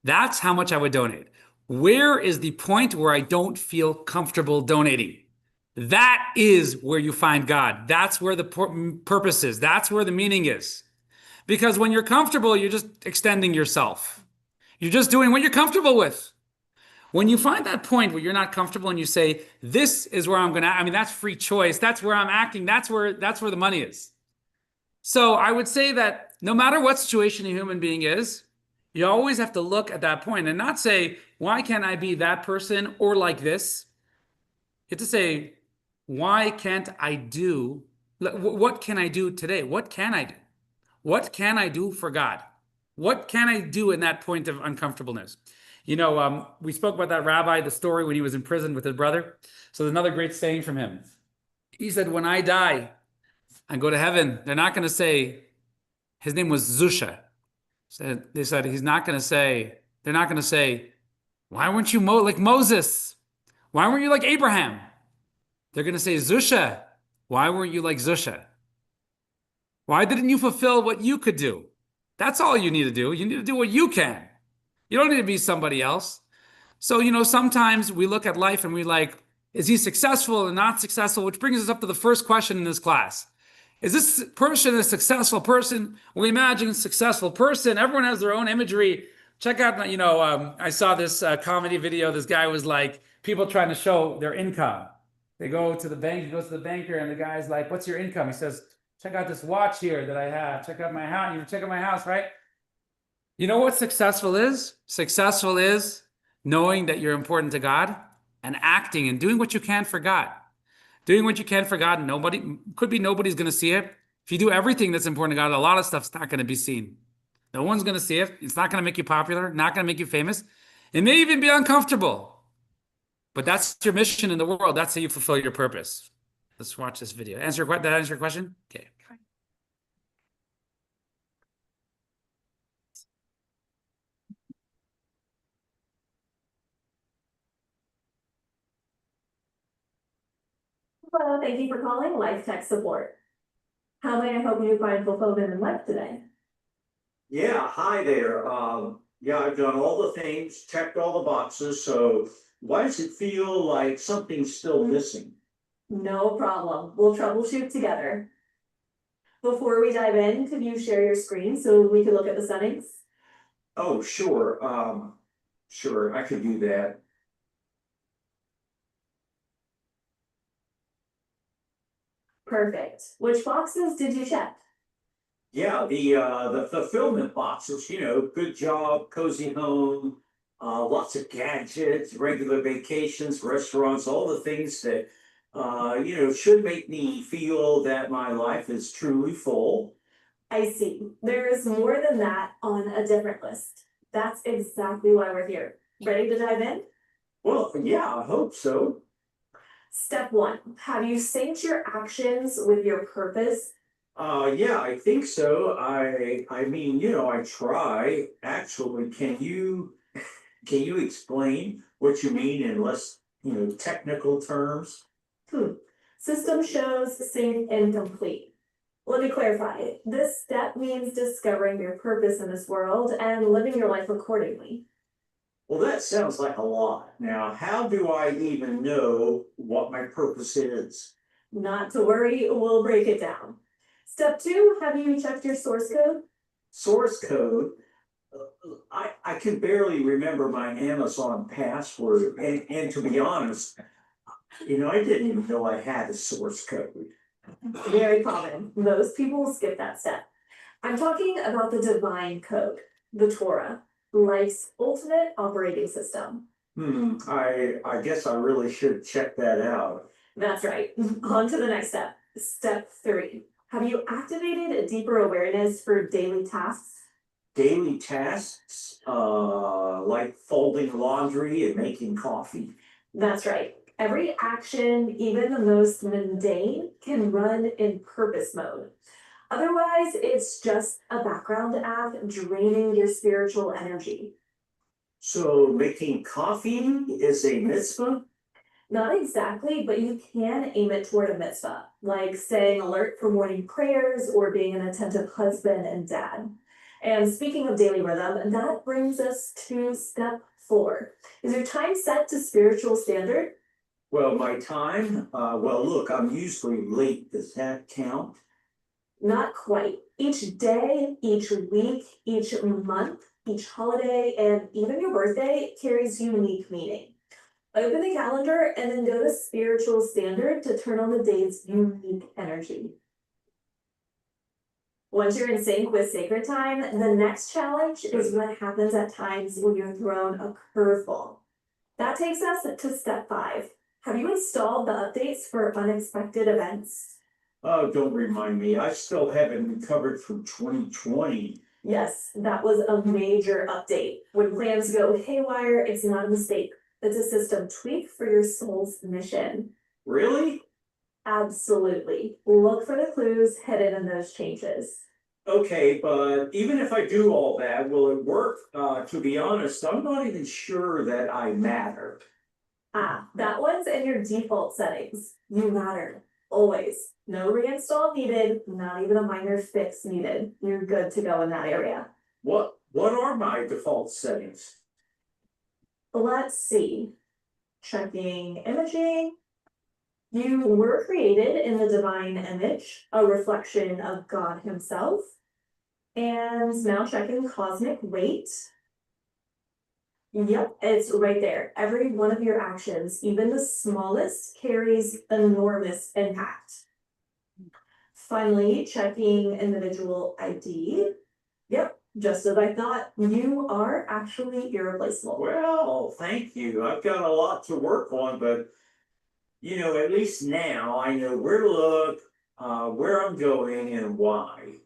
That's how much I would donate. Where is the point where I don't feel comfortable donating? That is where you find God. That's where the purpose is. That's where the meaning is. Because when you're comfortable, you're just extending yourself. You're just doing what you're comfortable with. When you find that point where you're not comfortable and you say, this is where I'm going to, that's free choice. That's where I'm acting. That's where the money is. So I would say that no matter what situation a human being is, you always have to look at that point and not say, why can't I be that person or like this? You have to say, why can't I do, what can I do today? What can I do? What can I do for God? What can I do in that point of uncomfortableness? We spoke about that rabbi, the story when he was in prison with his brother. So there's another great saying from him. He said, when I die and go to heaven, they're not going to say, his name was Zusha. So they said, they're not going to say, why weren't you like Moses? Why weren't you like Abraham? They're going to say, Zusha, why weren't you like Zusha? Why didn't you fulfill what you could do? That's all you need to do. You need to do what you can. You don't need to be somebody else. So, sometimes we look at life and we like, is he successful and not successful? Which brings us up to the first question in this class. Is this person a successful person? We imagine a successful person. Everyone has their own imagery. Check out, I saw this comedy video. This guy was like, people trying to show their income. They go to the bank, he goes to the banker, and the guy's like, what's your income? He says, check out this watch here that I have. Check out my house. You check out my house, right? You know what successful is? Successful is knowing that you're important to God and acting and doing what you can for God. Doing what you can for God, nobody's going to see it. If you do everything that's important to God, a lot of stuff's not going to be seen. No one's going to see it. It's not going to make you popular, not going to make you famous. It may even be uncomfortable. But that's your mission in the world. That's how you fulfill your purpose. Let's watch this video. Did that answer your question? Okay. Hello, thank you for calling Life Tech Support. How may I help you find fulfillment in life today? Yeah, hi there. Yeah, I've done all the things, checked all the boxes, so why does it feel like something's still missing? No problem. We'll troubleshoot together. Before we dive in, could you share your screen so we can look at the settings? Oh, sure. Sure, I could do that. Perfect. Which boxes did you check? Yeah, the fulfillment boxes, good job, cozy home, lots of gadgets, regular vacations, restaurants, all the things that should make me feel that my life is truly full. I see. There's more than that on a different list. That's exactly why we're here. Ready to dive in? Well, yeah, I hope so. Step 1. Have you synced your actions with your purpose? Yeah, I think so. I mean, I try. Actually, can you explain what you mean in less, technical terms? System shows sync incomplete. Let me clarify. This step means discovering your purpose in this world and living your life accordingly. Well, that sounds like a lot. Now, how do I even know what my purpose is? Not to worry, we'll break it down. Step 2, have you checked your source code? Source code? I can barely remember my Amazon password, and to be honest, I didn't even know I had a source code. Very common. Most people skip that step. I'm talking about the divine code, the Torah, life's ultimate operating system. I guess I really should check that out. That's right. On to the next step. Step 3. Have you activated a deeper awareness for daily tasks? Daily tasks, like folding laundry and making coffee. That's right. Every action, even the most mundane, can run in purpose mode. Otherwise, it's just a background app draining your spiritual energy. So making coffee is a mitzvah? Not exactly, but you can aim it toward a mitzvah, like staying alert for morning prayers or being an attentive husband and dad. And speaking of daily rhythm, that brings us to step 4. Is your time set to spiritual standard? Well, my time? Look, I'm usually late. Does that count? Not quite. Each day, each week, each month, each holiday, and even your birthday carries unique meaning. Open the calendar and then go to spiritual standard to turn on the day's unique energy. Once you're in sync with sacred time, the next challenge is what happens at times when you're thrown a curveball. That takes us to step 5. Have you installed the updates for unexpected events? Oh, don't remind me. I still haven't recovered from 2020. Yes, that was a major update. When plans go haywire, it's not a mistake. It's a system tweak for your soul's mission. Really? Absolutely. Look for the clues hidden in those changes. Okay, but even if I do all that, will it work? To be honest, I'm not even sure that I matter. That one's in your default settings. You matter. Always. No reinstall needed, not even a minor fix needed. You're good to go in that area. What What are my default settings? Let's see. Checking imaging. You were created in the divine image, a reflection of God Himself. And now checking cosmic weight. Yep, it's right there. Every one of your actions, even the smallest, carries enormous impact. Finally, checking individual ID. Yep, just as I thought, you are actually irreplaceable. Well, thank you. I've got a lot to work on, but at least now I know where to look, where I'm going and why.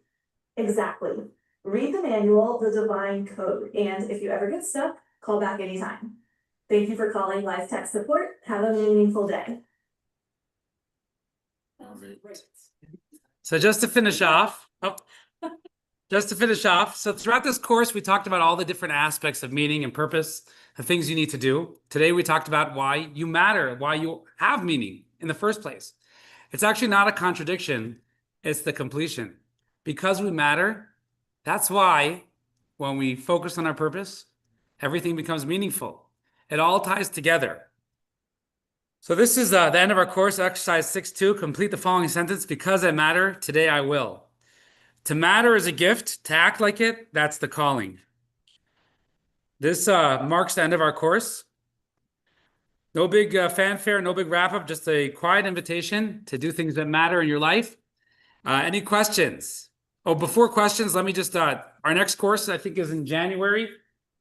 Exactly. Read the manual, the divine code, and if you ever get stuck, call back anytime. Thank you for calling Live Tech Support. Have a meaningful day. So just to finish off, so throughout this course, we talked about all the different aspects of meaning and purpose, the things you need to do. Today, we talked about why you matter, why you have meaning in the first place. It's actually not a contradiction, it's the completion. Because we matter, that's why when we focus on our purpose, everything becomes meaningful. It all ties together. So this is the end of our course, exercise 6.2. Complete the following sentence. Because I matter, today I will. To matter is a gift. To act like it, that's the calling. This marks the end of our course. No big fanfare, no big wrap-up, just a quiet invitation to do things that matter in your life. Any questions? Oh, before questions, let me just, our next course, I think, is in January.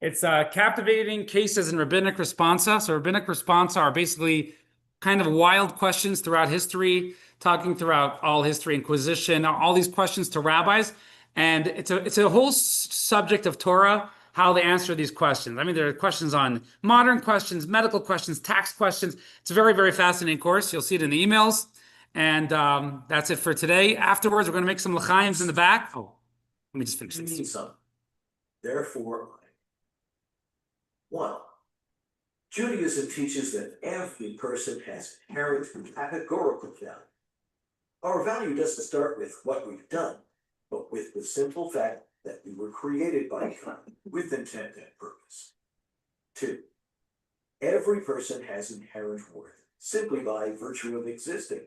It's Captivating Cases in Rabbinic Responsa. So Rabbinic Responsa are basically kind of wild questions throughout history, talking throughout all history, Inquisition, all these questions to rabbis. And it's a whole subject of Torah, how they answer these questions. I mean, there are questions on modern questions, medical questions, tax questions. It's a very, very fascinating course. You'll see it in the emails. And that's it for today. Afterwards, we're going to make some l'chaims in the back. Oh, let me just finish this. Therefore, one, Judaism teaches that every person has inherent categorical value. Our value doesn't start with what we've done, but with the simple fact that we were created by God with intent and purpose. Two, every person has inherent worth simply by virtue of existing,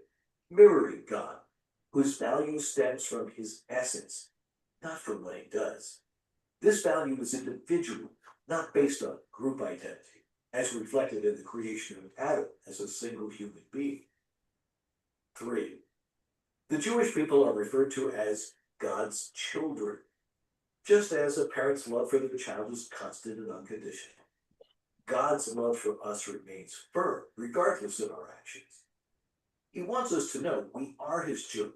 mirroring God, whose value stems from His essence, not from what He does. This value is individual, not based on group identity, as reflected in the creation of Adam as a single human being. 3. The Jewish people are referred to as God's children, just as a parent's love for their child is constant and unconditional. God's love for us remains firm, regardless of our actions. He wants us to know we are His children,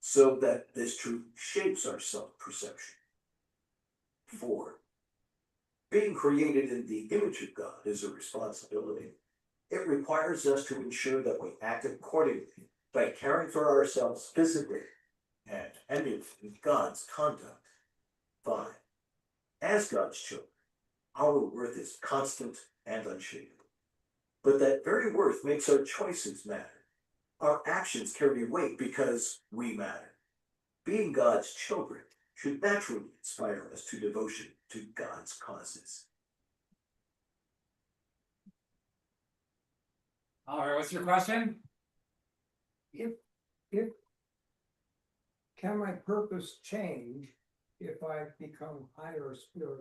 so that this truth shapes our self-perception. 4. Being created in the image of God is a responsibility. It requires us to ensure that we act accordingly by caring for ourselves physically and emulating God's conduct. 5. As God's children, our worth is constant and unshakable. But that very worth makes our choices matter. Our actions carry weight because we matter. Being God's children should naturally inspire us to devotion to God's causes. All right, what's your question? If can my purpose change if I become higher spiritual?